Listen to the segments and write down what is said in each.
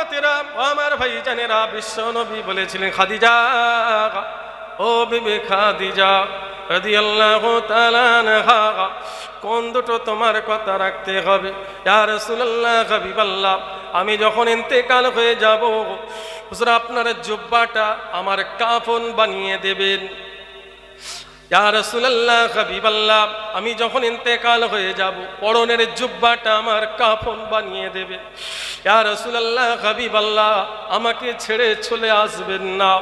উম্মতেরা, ও আমার ভাইজানেরা, বিশ্ব নবী বলেছিলেন, খাদিজা, ও বিবি খাদিজা রাদিয়াল্লাহু তাআলা আনহা, কোন দুটো তোমার কথা রাখতে হবে? ইয়া রাসূলুল্লাহ, হাবিবাল্লাহ, আমি যখন ইন্তেকাল হয়ে যাব, হুজুর আপনার জুব্বাটা আমার কাফন বানিয়ে দেবেন। ইয়া রাসূলুল্লাহ, হাবিবাল্লাহ, আমি যখন ইন্তেকাল হয়ে যাব, পরনের জুব্বাটা আমার কাফন বানিয়ে দেবে। ইয়া রাসূলুল্লাহ, হাবিবাল্লাহ, আমাকে ছেড়ে চলে আসবেন না।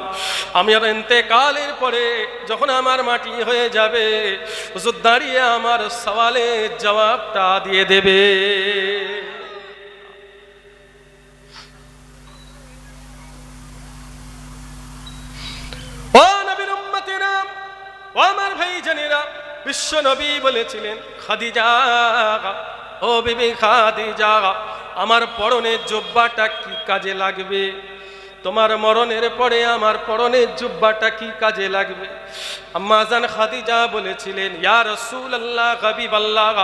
আমি আর ইন্তেকালের পরে যখন আমার মাটি হয়ে যাবে, হুজুর দাঁড়িয়ে আমার সওয়ালের জবাবটা দিয়ে দেবে। ও নবীর উম্মতেরা, ও আমার ভাইজানেরা, বিশ্ব নবী বলেছিলেন, খাদিজা, ও বিবি খাদিজা, আমার পরনের জুব্বাটা কি কাজে লাগবে? তোমার মরণের পরে আমার পরনের জুব্বাটা কি কাজে লাগবে? আম্মা জান খাদিজা বলেছিলেন, ইয়া রাসূলুল্লাহ, হাবিবাল্লাহ,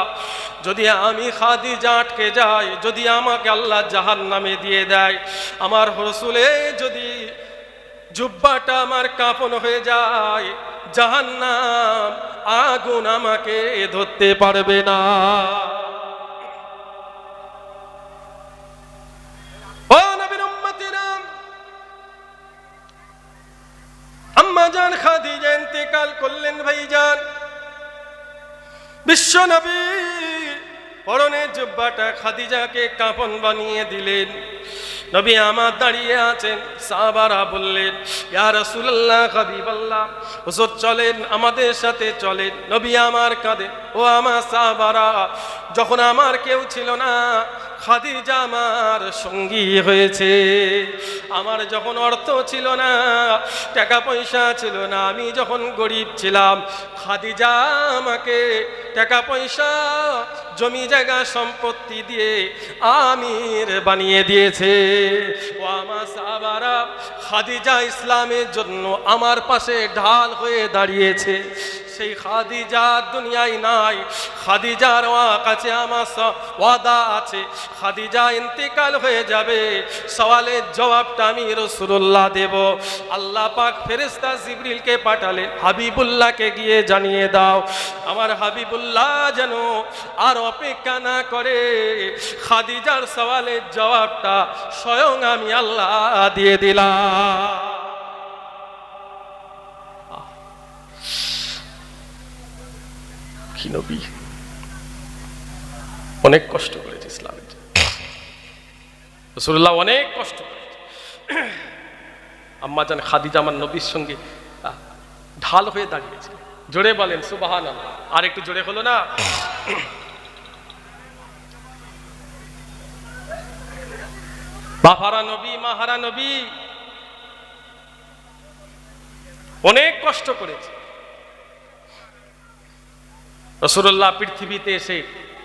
যদি আমি খাদিজা আটকে যাই, যদি আমাকে আল্লাহ জাহান্নামে দিয়ে দেয়, আমার রাসূলে যদি জুব্বাটা আমার কাফন হয়ে যায়, জাহান্নাম আগুন আমাকে ধরতে পারবে না। ও নবীর উম্মতেরা, আম্মা জান খাদিজা ইন্তেকাল করলেন ভাইজান। বিশ্ব নবী পরনের জুব্বাটা খাদিজাকে কাফন বানিয়ে দিলেন। নবী আমার দাঁড়িয়ে আছেন, সাহাবারা বললেন, ইয়া রাসূলুল্লাহ, হাবিবাল্লাহ, হুজুর চলেন, আমাদের সাথে চলেন। নবী আমার কাঁধে, ও আমার সাহাবারা, যখন আমার কেউ ছিল না, খাদিজা আমার সঙ্গী হয়েছে। আমার যখন অর্থ ছিল না, টাকা পয়সা ছিল না, আমি যখন গরিব ছিলাম, খাদিজা আমাকে টাকা পয়সা, জমি জায়গা সম্পত্তি দিয়ে আমির বানিয়ে দিয়েছে। ও আমার সাহাবারা, খাদিজা ইসলামের জন্য আমার পাশে ঢাল হয়ে দাঁড়িয়েছে। সেই খাদিজা দুনিয়ায় নাই, খাদিজার কাছে আমার ওয়াদা আছে, খাদিজা ইন্তেকাল হয়ে যাবে, সওয়ালের জবাবটা আমি রাসূলুল্লাহ দেব। আল্লাহ পাক ফেরেশতা জিবরিলকে পাঠালেন, হাবিবুল্লাহকে গিয়ে জানিয়ে দাও, আমার হাবিবুল্লাহ যেন আর অপেক্ষা না করে, খাদিজার সওয়ালের জবাবটা স্বয়ং আমি আল্লাহ দিয়ে দিলাম। কি নবী, অনেক কষ্ট করেছে ইসলামের জন্য, রাসূলুল্লাহ অনেক কষ্ট করেছে। আম্মা জান খাদিজা আমার নবীর সঙ্গে ঢাল হয়ে দাঁড়িয়েছে। জোরে বলেন সুবহানাল্লাহ। আর একটু জোরে হলো না? বাবারা নবী, মাহারা নবী অনেক কষ্ট করেছে। রাসূলুল্লাহ পৃথিবীতে এসে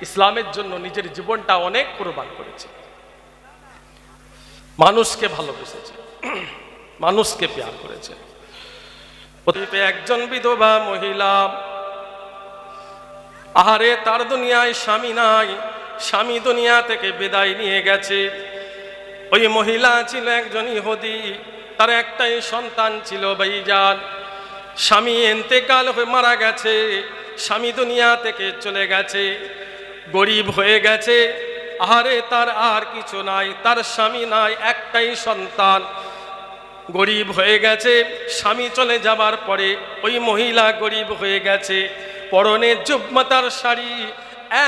ইসলামের জন্য নিজের জীবনটা অনেক কুরবান করেছে। মানুষকে ভালোবেসেছে, মানুষকে প্যার করেছে। একজন বিধবা মহিলা, আহারে তার দুনিয়ায় স্বামী নাই, স্বামী দুনিয়া থেকে বিদায় নিয়ে গেছে। ওই মহিলা ছিল একজন ইহুদি, তার একটাই সন্তান ছিল ভাইজান। স্বামী ইন্তেকাল হয়ে মারা গেছে, স্বামী দুনিয়া থেকে চলে গেছে, গরিব হয়ে গেছে। আহারে তার আর কিছু নাই, তার স্বামী নাই, একটাই সন্তান, গরিব হয়ে গেছে। স্বামী চলে যাবার পরে ওই মহিলা গরিব হয়ে গেছে। পরনে জুব্বাতার শাড়ি,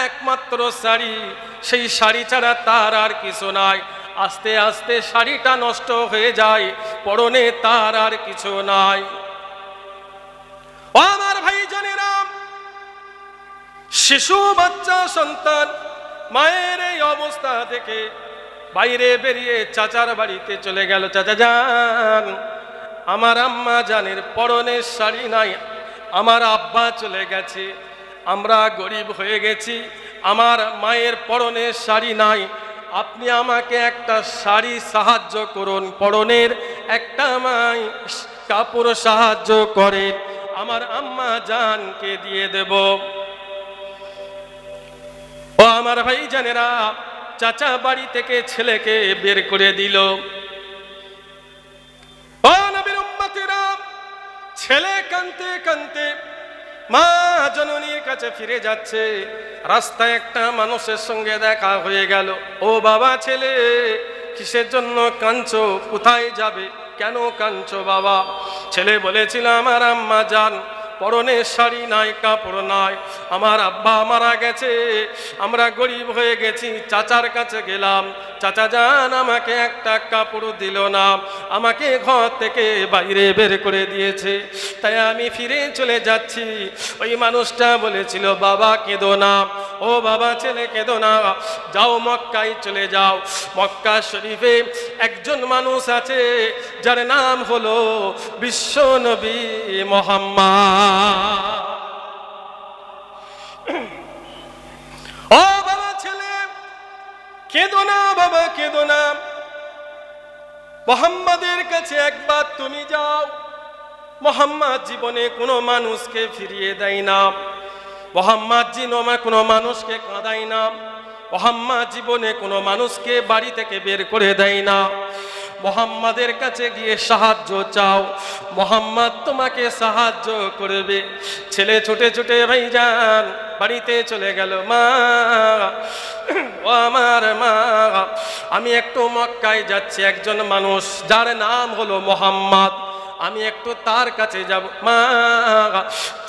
একমাত্র শাড়ি, সেই শাড়ি ছাড়া তার আর কিছু নাই। আস্তে আস্তে শাড়িটা নষ্ট হয়ে যায়, পরনে তার আর কিছু নাই। ও আমার ভাইজানেরা, শিশু বাচ্চা সন্তান মায়ের এই অবস্থা দেখে বাইরে বেরিয়ে চাচার বাড়িতে চলে গেল। চাচা যান, আমার আম্মা জানের পরনের শাড়ি নাই, আমার আব্বা চলে গেছে, আমরা গরিব হয়ে গেছি, আমার মায়ের পরনের শাড়ি নাই, আপনি আমাকে একটা শাড়ি সাহায্য করুন, পরনের একটা আমায় কাপড় সাহায্য করেন, আমার আম্মা জানকে দিয়ে দেব। ও আমার ভাইজানেরা, চাচা বাড়ি থেকে ছেলেকে বের করে দিল। ও নবীর উম্মতেরা, ছেলে কাঁদতে কাঁদতে মা জননীর কাছে ফিরে যাচ্ছে। রাস্তায় একটা মানুষের সঙ্গে দেখা হয়ে গেল। ও বাবা, ছেলে কিসের জন্য কাঁদছো? কোথায় যাবে? কেন কাঁদছো বাবা? ছেলে বলেছিল, আমার আম্মা জান, পরনে শাড়ি নাই, কাপড় নাই, আমার আব্বা মারা গেছে, আমরা গরিব হয়ে গেছি, চাচার কাছে গেলাম, চাচা জান আমাকে একটা কাপড় দিল না, আমাকে ঘর থেকে বাইরে বের করে দিয়েছে, তাই আমি ফিরে চলে যাচ্ছি। ওই মানুষটা বলেছিল, বাবা কেঁদো না, ও বাবা ছেলে কেঁদো না, যাও মক্কায় চলে যাও। মক্কা শরীফে একজন মানুষ আছে যার নাম হলো বিশ্ব নবী মুহাম্মদ। ও বাবা ছেলে কেঁদো না, বাবা কেঁদো না, মুহাম্মাদের কাছে একবার তুমি যাও। মুহাম্মদ জীবনে কোনো মানুষকে ফিরিয়ে দেয় না, মুহাম্মদ জীবনে কোনো মানুষকে কাঁদায় না, মুহাম্মদ জীবনে কোনো মানুষকে বাড়ি থেকে বের করে দেয় না। মুহাম্মাদের কাছে গিয়ে সাহায্য চাও, মুহাম্মদ তোমাকে সাহায্য করবে। ছেলে ছুটে ছুটে ভাইজান বাড়িতে চলে গেল। মা, ও আমার মা, আমি একটু মক্কায় যাচ্ছি, একজন মানুষ যার নাম হলো মুহাম্মদ, আমি একটু তার কাছে যাব। মা,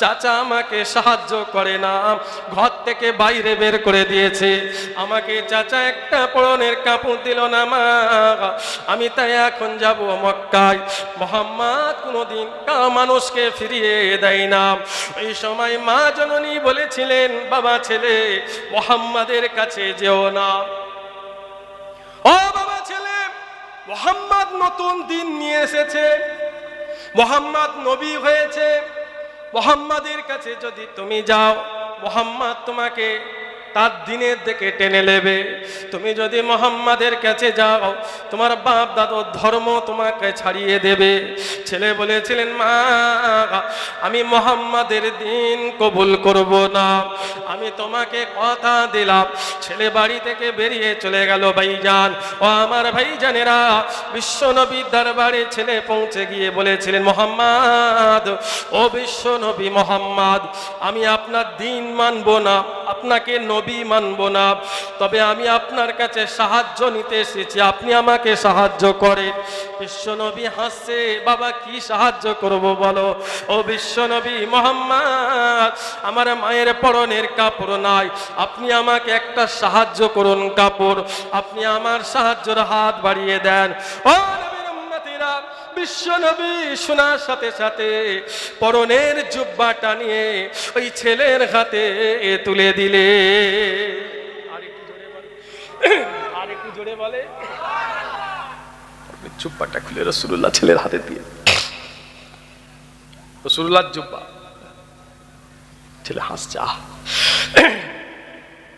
চাচা আমাকে সাহায্য করে না, ঘর থেকে বাইরে বের করে দিয়েছে, আমাকে চাচা একটা পরনের কাপড় দিল না মা, আমি তাই এখন যাব মক্কায়। মুহাম্মদ কোনোদিন মানুষকে ফিরিয়ে দেয় না। এই সময় মা জননী বলেছিলেন, বাবা ছেলে মুহাম্মাদের কাছে যেও না। ও বাবা ছেলে, মুহাম্মদ নতুন দিন নিয়ে এসেছে, মুহাম্মদ নবী হয়েছে, মুহাম্মাদের কাছে যদি তুমি যাও, মুহাম্মদ তোমাকে তার দিনের দিকে টেনে নেবে। তুমি যদি মুহাম্মাদের কাছে যাও, তোমার বাপ দাদার ধর্ম তোমাকে ছাড়িয়ে দেবে। ছেলে বলেছিলেন, মা আমি মুহাম্মাদের দিন কবুল করব না, আমি তোমাকে কথা দিলাম। ছেলে বাড়ি থেকে বেরিয়ে চলে গেল। ভাইজান, ও আমার ভাইজানেরা, বিশ্ব নবীর দরবারে ছেলে পৌঁছে গিয়ে বলেছিলেন, মুহাম্মদ, ও বিশ্ব নবী মুহাম্মদ, আমি আপনার দিন মানব না, আপনাকে নবী মানব না, তবে আমি আপনার কাছে সাহায্য নিতে এসেছি, আপনি আমাকে সাহায্য করেন। বিশ্বনবী হাসছে, বাবা কি সাহায্য করব বলো? ও বিশ্বনবী মুহাম্মদ, আমার মায়ের পরনের কাপড় নাই, আপনি আমাকে একটা সাহায্য করুন কাপড়, আপনি আমার সাহায্যের হাত বাড়িয়ে দেন। ও নবীর উম্মতিরা, বিশ্বনবী শোনার সাথে সাথে পরনের জুব্বাটা নিয়ে ওই ছেলের হাতে তুলে দিলে। আরেকটু জোরে বলে, জুব্বাটা খুলে রাসূলুল্লাহ ছেলের হাতে দিয়ে, রাসূলুল্লাহর জুব্বা। ছেলে হাসছে,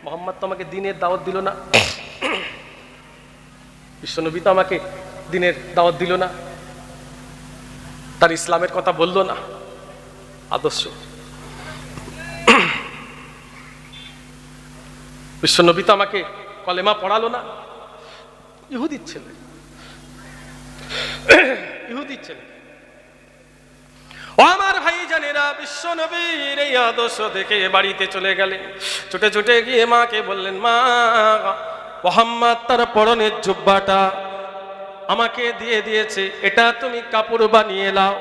মুহাম্মদ তো আমাকে দিনের দাওয়াত দিল না, বিশ্বনবী তো আমাকে দিনের দাওয়াত দিল না, তার ইসলামের কথা বললো না, আদর্শ। বিশ্বনবী তো আমাকে কলেমা পড়ালো না, ইহুদির ছেলে, ইহুদির ছেলে। ও আমার ভাইজানেরা, বিশ্বনবীর এই আদর্শ দেখে বাড়িতে চলে গেলেন। ছুটে ছুটে গিয়ে মাকে বললেন, মা মুহাম্মদ তার পরনের জুব্বাটা আমাকে দিয়ে দিয়েছে, এটা তুমি কাপড় বানিয়ে নাও।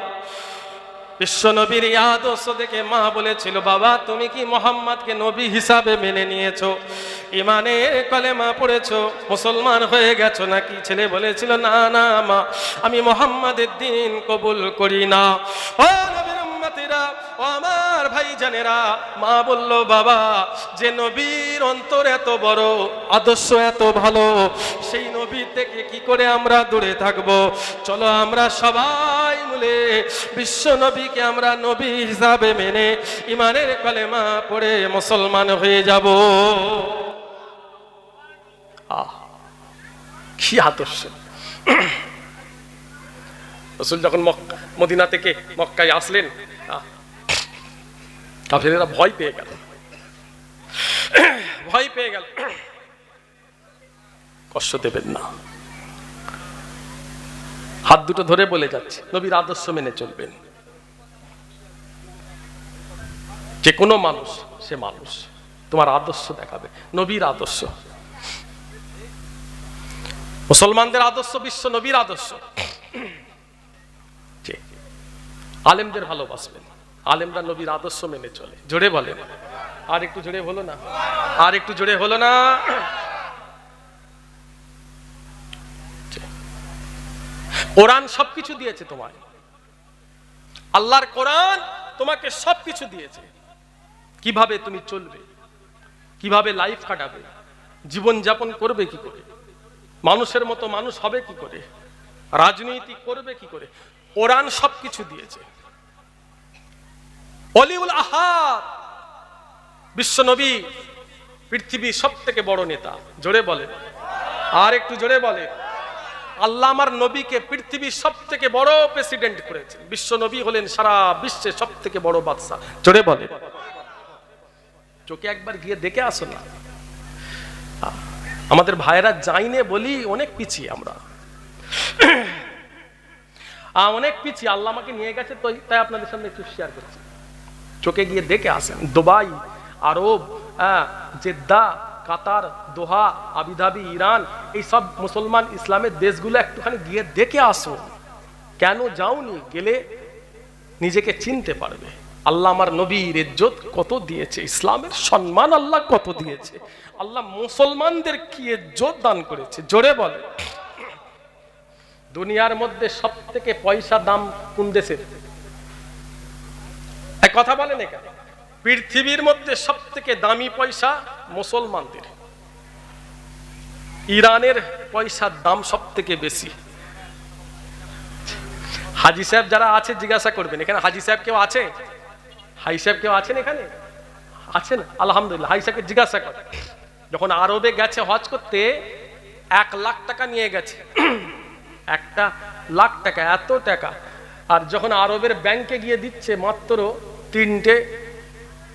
বিশ্বনবীর এই আদর্শ দেখে মা বলেছিল, বাবা তুমি কি মুহাম্মদকে নবী হিসাবে মেনে নিয়েছো, ইমানে কলেমা পড়েছো, মুসলমান হয়ে গেছো নাকি? ছেলে বলেছিল, না না মা, আমি মুহাম্মাদের দিন কবুল করি না। ও নবীর উম্মতিরা, ও আমার ভাইজানেরা, মা বলল, বাবা যে নবীর অন্তর এত বড়, আদর্শ এত ভালো, সেই নবীর থেকে কি করে আমরা দূরে থাকবো? চলো আমরা সবাই মিলে বিশ্ব নবীকে আমরা নবী হিসাবে মেনে ইমানের কলেমা পড়ে মুসলমান হয়ে যাব। কি আদর্শ! রাসূল যখন মদিনা থেকে মক্কায় আসলেন, কাফেরেরা ভয় পেয়ে গেল, ভয় পেয়ে গেল। কষ্ট দেবেন না। হাত দুটো ধরে বলে যাচ্ছে, নবীর আদর্শ মেনে চলবেন। যে কোনো মানুষ, সে মানুষ, তোমার আদর্শ দেখাবে, নবীর আদর্শ। মুসলমানদের আদর্শ বিশ্ব নবীর আদর্শ। আলেমদের ভালোবাসবেন, আলেমরা নবীর আদর্শ মেনে চলে। জোরে বলেন, আর একটু জোরে হলো না, আর একটু জোরে হলো না। কোরআন সবকিছু দিয়েছে তোমায়, আল্লাহর কোরআন তোমাকে সবকিছু দিয়েছে। কিভাবে তুমি চলবে, কিভাবে লাইফ কাটাবে, জীবন যাপন করবে কি করে, মানুষের মতো মানুষ হবে কি করে, রাজনীতি করবে কি করে, কোরআন সবকিছু দিয়েছে। ওলিউল আহাদ বিশ্ব নবী, পৃথিবীর সবথেকে বড় নেতা। জোরে বলে, আর একটু জোরে বলে। আল্লাহ আমার নবীকে পৃথিবীর সবথেকে বড় প্রেসিডেন্ট করেছেন। বিশ্ব নবী হলেন সারা বিশ্বের সবথেকে বড় বাদশা। জোরে বলে। চোখে একবার গিয়ে দেখে আসো না। আমাদের ভাইরা যাইনে বলি অনেক পিছিয়ে আমরা, অনেক পিছিয়ে। আল্লাহ আমাকে নিয়ে গেছে তো, তাই আপনাদের সামনে একটু শেয়ার করছি। চোখে গিয়ে দেখে আসেন। দুবাই, আরব, জেদ্দা, কাতার, দোহা, আবুধাবি, ইরান, এই সব মুসলমান ইসলামের দেশগুলো একটুখানি গিয়ে দেখে আসো। কেন যাওনি? গেলে নিজেকে চিনতে পারবে। আল্লাহ আমার নবীর ইজ্জত কত দিয়েছে, ইসলামের সম্মান আল্লাহ কত দিয়েছে, আল্লাহ মুসলমানদের কি ইজ্জত দান করেছে। জোরে বলে। দুনিয়ার মধ্যে সব থেকে পয়সা দাম কোন দেশের? এক কথা বলেন এখানে। পৃথিবীর মধ্যে সব থেকে দামি পয়সা মুসলমানদের। ইরানের পয়সার দাম সব থেকে বেশি। হাজি সাহেব যারা আছে জিজ্ঞাসা করবেন, এখানে হাজি সাহেব কেউ আছে? হাজি সাহেব কেউ আছেন এখানে? আছেন? আলহামদুলিল্লাহ। হাজি সাহেবকে জিজ্ঞাসা করে, যখন আরবে গেছে হজ করতে 1 লাখ টাকা নিয়ে গেছে, 1 লাখ টাকা, এত টাকা। আর যখন আরবের ব্যাংকে গিয়ে দিচ্ছে মাত্র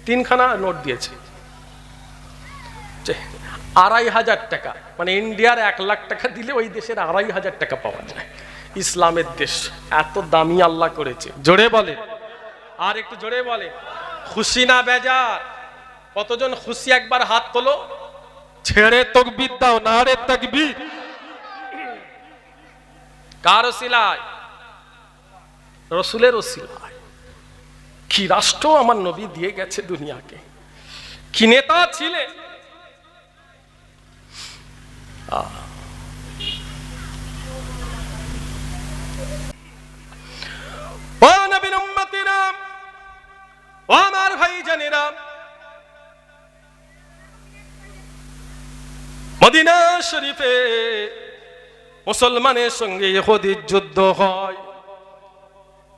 3খানা নোট দিয়েছে, 2,500 টাকা। মানে ইন্ডিয়ার 1 লাখ টাকা দিলে ওই দেশের 2,500 টাকা পাওয়া যায়। ইসলামের দেশ, এত দামি আল্লাহ করেছে। জোরে বলে, আর একটু জোরে বলে। খুশি না বেজার? কতজন খুশি একবার হাত তোলো। ছেড়ে তাকবীর দাও, নারে তাকবীর। কার ওসিলায়? রাসূলের ওসিলায়। কি রাষ্ট্র আমার নবী দিয়ে গেছে দুনিয়াকে, কি নেতা ছিলেন। ও নবীর উম্মতিরা, ও আমার ভাইজানেরা, মদিনা শরীফে মুসলমানের সঙ্গে ইহুদির যুদ্ধ হয়।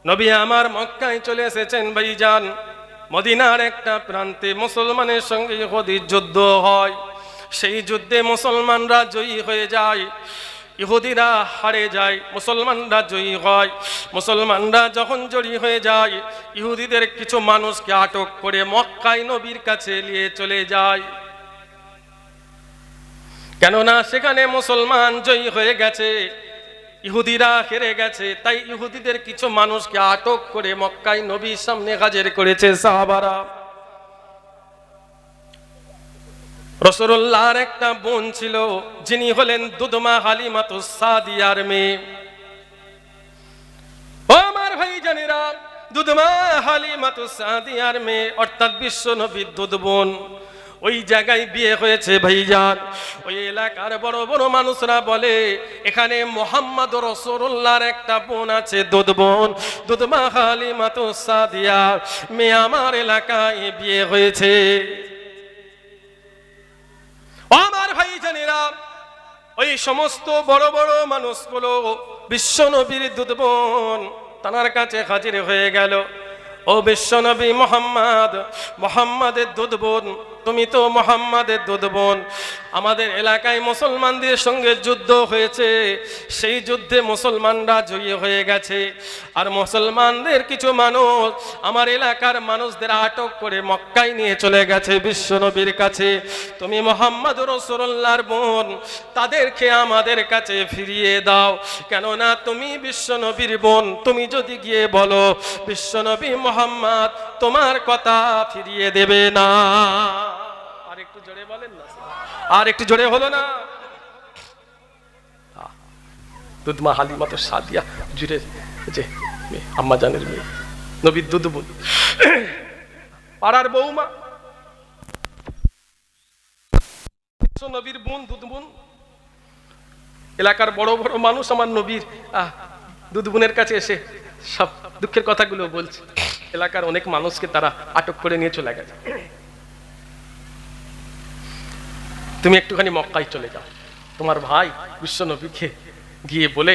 নবী আমার মক্কায় চলে এসেছেন ভাইজান। মদিনার একটা প্রান্তে মুসলমানের সঙ্গে ইহুদির যুদ্ধ হয়। সেই যুদ্ধে মুসলমানরা জয়ী হয়ে যায়, ইহুদিরা হারে যায়, মুসলমানরা জয়ী হয়। মুসলমানরা যখন জয়ী হয়ে যায়, ইহুদিদের কিছু মানুষকে আটক করে মক্কায় নবীর কাছে নিয়ে চলে যায়। কেননা সেখানে মুসলমান জয়ী হয়ে গেছে, ইহুদিরা হেরে গেছে। তাই ইহুদিদের কিছু মানুষকে আটক করে মক্কায় নবীর সামনে হাজির করেছে সাহাবারা। রাসূলুল্লাহর একটা বোন ছিল, যিনি হলেন দুধমা হালিমাতুস সাদিয়ার মেয়ে। ও আমার ভাইজানেরা, দুধমা হালিমাতুস সাদিয়ার মেয়ে, অর্থাৎ বিশ্ব নবীর দুধ বোন। ওই জায়গায় বিয়ে হয়েছে ভাইজান। ওই এলাকার বড় বড় মানুষরা বলে, এখানে মুহাম্মদ রাসূলুল্লাহর একটা বোন আছে, দুধ বোন, দুধমা হালিমাতুস সাদিয়া মেয়ে আমার এলাকায় বিয়ে হয়েছে। আমার ভাইজানেরা, ওই সমস্ত বড় বড় মানুষগুলো বিশ্ব নবীর দুধ বোন তার কাছে হাজির হয়ে গেল। ও বিশ্ব নবী মুহাম্মদ, মুহাম্মাদের দুধ বোন, তুমি তো মুহাম্মাদের দুধ বোন। আমাদের এলাকায় মুসলমানদের সঙ্গে যুদ্ধ হয়েছে, সেই যুদ্ধে মুসলমানরা জয়ী হয়ে গেছে, আর মুসলমানদের কিছু মানুষ আমার এলাকার মানুষদের আটক করে মক্কায় নিয়ে চলে গেছে বিশ্ব নবীর কাছে। তুমি মুহাম্মদ রাসূলুল্লাহর বোন, তাদেরকে আমাদের কাছে ফিরিয়ে দাও, কেননা তুমি বিশ্ব নবীর বোন। তুমি যদি গিয়ে বলো বিশ্ব নবী মুহাম্মদ তোমার কথা ফিরিয়ে দেবে না। আর একটু জোরে বলেন না, আর একটু জোরে হলো না? দুধমা হালিমা তো সাদিয়া জুড়ে যে আম্মা জানের মেয়ে, নবীর দুধ বোন, পাড়ার বৌমা, নবীর বোন, দুধ বোন। এলাকার বড় বড় মানুষ আমার নবীর দুধ বোনের কাছে এসে সব দুঃখের কথাগুলো বলছে। এলাকার অনেক মানুষকে তারা আটক করে নিয়ে চলে গেছে। তুমি একটুখানি মক্কায় চলে যাও, তোমার ভাই বিশ্ব নবীকে গিয়ে বলে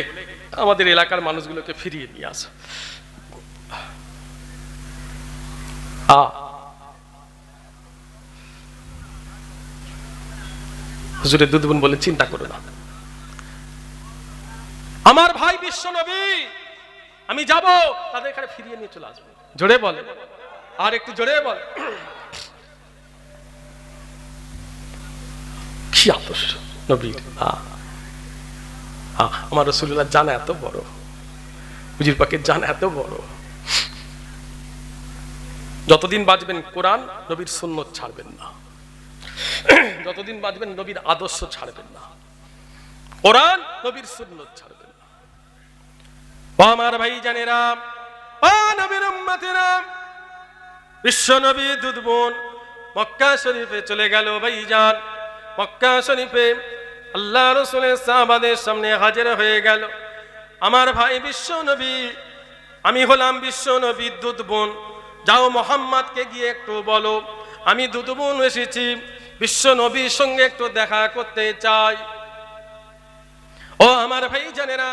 আমাদের এলাকার মানুষগুলোকে ফিরিয়ে নিয়ে আসো। হুজুরের দুধ বোন বলে চিন্তা করো না, আমার ভাই বিশ্ব নবী, আমি যাব, তাদের এখানে ফিরিয়ে নিয়ে চলে আসবো। জোরে বলে, আর একটু জোরে বল। কি আদর্শ নবীর! আমার রাসূলুল্লাহ জানা এত বড়, হুজুর পাকের জানা এত বড়। যতদিন বাঁচবেন কোরআন নবীর সুন্নত ছাড়বেন না, যতদিন বাঁচবেন নবীর আদর্শ ছাড়বেন না, কোরআন নবীর সুন্নত ছাড়বেন না। ও আমার ভাই জানেরা, ও নবীর উম্মতেরা, বিশ্ব নবী দুধ বোন মক্কা শরীফে চলে গেল। ভাইজান, মক্কা শরীফে আল্লাহ রাসূলের সাহাবাদের সামনে হাজির হয়ে গেল। আমার ভাই বিশ্ব নবী, আমি হলাম বিশ্ব নবীর দুধ বোন, যাও মুহাম্মদকে গিয়ে একটু বলো আমি দুধ বোন এসেছি, বিশ্ব নবীর সঙ্গে একটু দেখা করতে চাই। ও আমার ভাই জানেরা,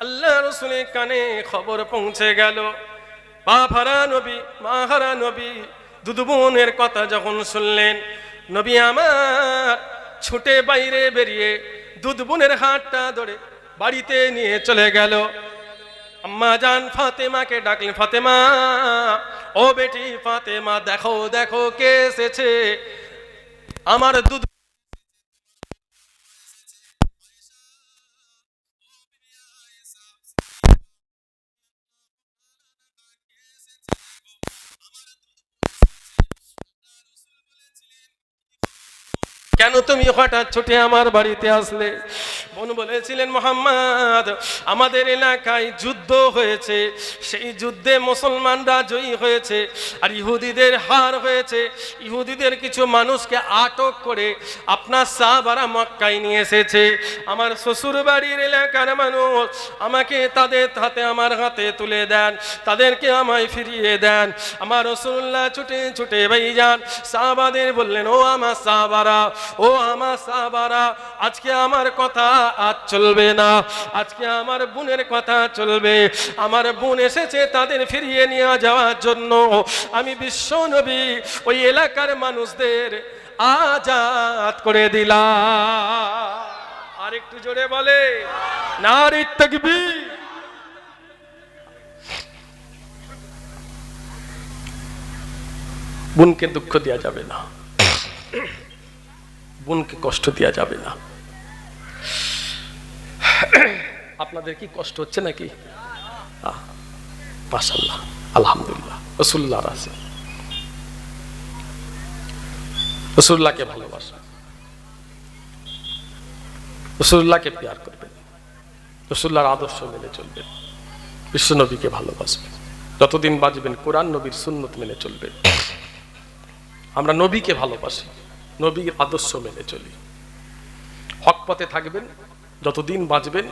আল্লাহ রাসূলের কানে খবর পৌঁছে গেল। বাহারা নবী, মাহারা নবী দুধ বোনের কথা যখন শুনলেন, নবী আমার ছুটে বাইরে বেরিয়ে দুধ বোনের হাতটা ধরে বাড়িতে নিয়ে চলে গেল। আম্মা জান ফাতেমাকে ডাকলেন, ফাতেমা, ও বেটি ফাতেমা, দেখো দেখো কে এসেছে, আমার দুধ কেন তুমি হঠাৎ ছুটে আমার বাড়িতে আসলে? বোন বলেছিলেন, মুহাম্মদ, আমাদের এলাকায় যুদ্ধ হয়েছে, সেই যুদ্ধে মুসলমানরা জয়ী হয়েছে আর ইহুদিদের হার হয়েছে। ইহুদিদের কিছু মানুষকে আটক করে আপনার সাহাবারা মক্কায় নিয়ে এসেছে। আমার শ্বশুর বাড়ির এলাকার মানুষ আমাকে তাদের হাতে, আমার হাতে তুলে দেন, তাদেরকে আমায় ফিরিয়ে দেন। আমার রাসূলুল্লাহ ছুটে ছুটে ভাইজান সাহাবাদের বললেন, ও আমার সাহাবারা, ও আমার সাহাবারা, আজকে আমার কথা আজ চলবে না, আজকে আমার বোনের কথা চলবে। আমার বোন এসেছে তাদের ফিরিয়ে নিয়ে যাওয়ার জন্য। আমি বিশ্ব নবী ওই এলাকার মানুষদের আজাদ করে দিলাম। আর একটু জোরে বলে নারে তাকবীর। বোনকে দুঃখ দেওয়া যাবে না, বোনকে কষ্ট দেওয়া যাবে না। আপনাদের কি কষ্ট হচ্ছে নাকি? মাশাআল্লাহ, আলহামদুলিল্লাহ। রাসূলুল্লাহ আছে, রাসূলুল্লাহকে ভালোবাসেন, রাসূলুল্লাহকে প্যার করবেন, রাসূলুল্লাহর আদর্শ মেনে চলবেন, বিশ্ব নবীকে ভালোবাসবেন। যতদিন বাঁচবেন কোরআন নবীর সুন্নত মেনে চলবেন। আমরা নবীকে ভালোবাসি, নবীর আদর্শ মেনে চলি, হক পথে থাকবেন। যতদিন বাঁচবেন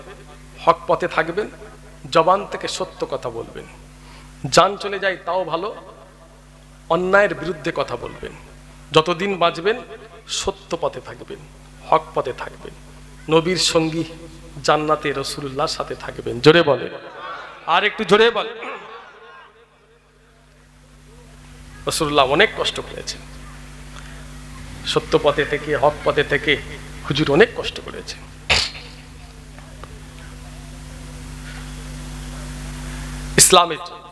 হক পথে থাকবেন, জবান থেকে সত্য কথা বলবেন, জান চলে যায় তাও ভালো, অন্যায়ের বিরুদ্ধে কথা বলবেন। যতদিন বাঁচবেন সত্য পথে থাকবেন, হক পথে থাকবেন, নবীর সঙ্গী জান্নাতে রাসূলুল্লাহর সাথে থাকবেন। জোরে বলে, আর একটু জোরে বল। রাসূলুল্লাহ অনেক কষ্ট করেছেন, সত্য পথে থেকে, হক পথে থেকে হুজুর অনেক কষ্ট করেছে। ইসলামের জন্য,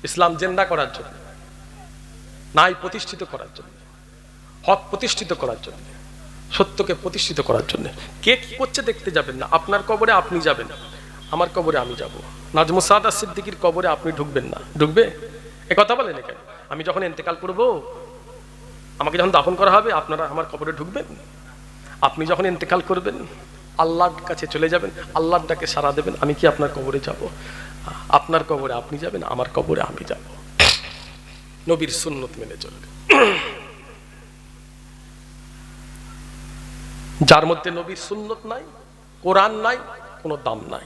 ইসলাম জিন্দা করার জন্য, ন্যায় প্রতিষ্ঠিত করার জন্য, হক প্রতিষ্ঠিত করার জন্য, সত্যকে প্রতিষ্ঠিত করার জন্য। কে কি করছে দেখতে যাবেন না। আপনার কবরে আপনি যাবেন, আমার কবরে আমি যাব। নাজমুস সাদাত সিদ্দিকীর কবরে আপনি ঢুকবেন না, ঢুকবে? এ কথা বলেন কেন? আমি যখন ইন্তেকাল করব, আমাকে যখন দাফন করা হবে, আপনারা আমার কবরে ঢুকবেন? আপনি যখন ইন্তেকাল করবেন, আল্লাহর কাছে চলে যাবেন, আল্লাহর ডাকে সাড়া দেবেন, আমি কি আপনার কবরে যাব? আপনার কবরে আপনি যাবেন, আমার কবরে আমি যাব। নবীর সুন্নত মেনে চলবে। যার মধ্যে নবীর সুন্নত নাই, কোরআন নাই, কোনো দাম নাই।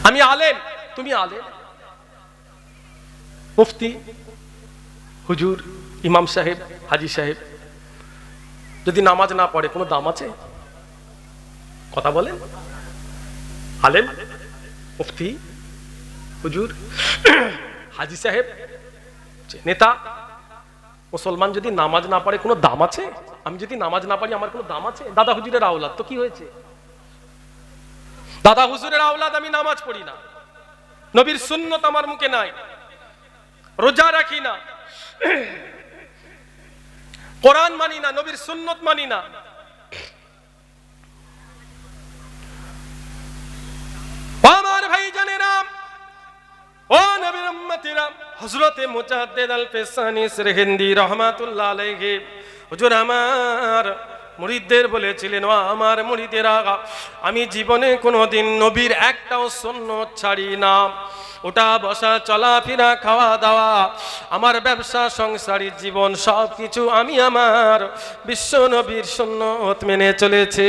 আমি আলেম, তুমি আলেম, মুফতি, হুজুর, ইমাম সাহেব, হাজি সাহেব যদি নামাজ না পড়ে কোনো দাম আছে? কথা বলেন। আলেম, মুফতি, হুজুর, হাজি সাহেব, নেতা, মুসলমান যদি নামাজ না পড়ে কোনো দাম আছে? আমি যদি নামাজ না পড়ি আমার কোনো দাম আছে? দাদা হুজুরের আওলাদ তো কি হয়েছে? দাদা হুজুরের আওলাদ, আমি নামাজ পড়ি না, নবীর সুন্নত আমার মুখে নাই, রোজা রাখি না, কোরআন মানি না, নবীর সুন্নত মানি না। আমার ভাইজানেরা, ও নবীর উম্মতিরা, হযরতে মুজাদ্দিদ আল-ফিসানি সিরহিন্দি রাহমাতুল্লাহ আলাইহি হুজুর আমার মুরিদদের বলেছিলেন, ও আমার মুরিদেরা, আমি জীবনে কোনোদিন নবীর একটাও সুন্নত ছাড়ি না। ওটা বসা, চলাফেরা, খাওয়া দাওয়া, আমার ব্যবসা, সংসারী জীবন, সব কিছু আমি আমার বিশ্ব নবীর সুন্নত মেনে চলেছে।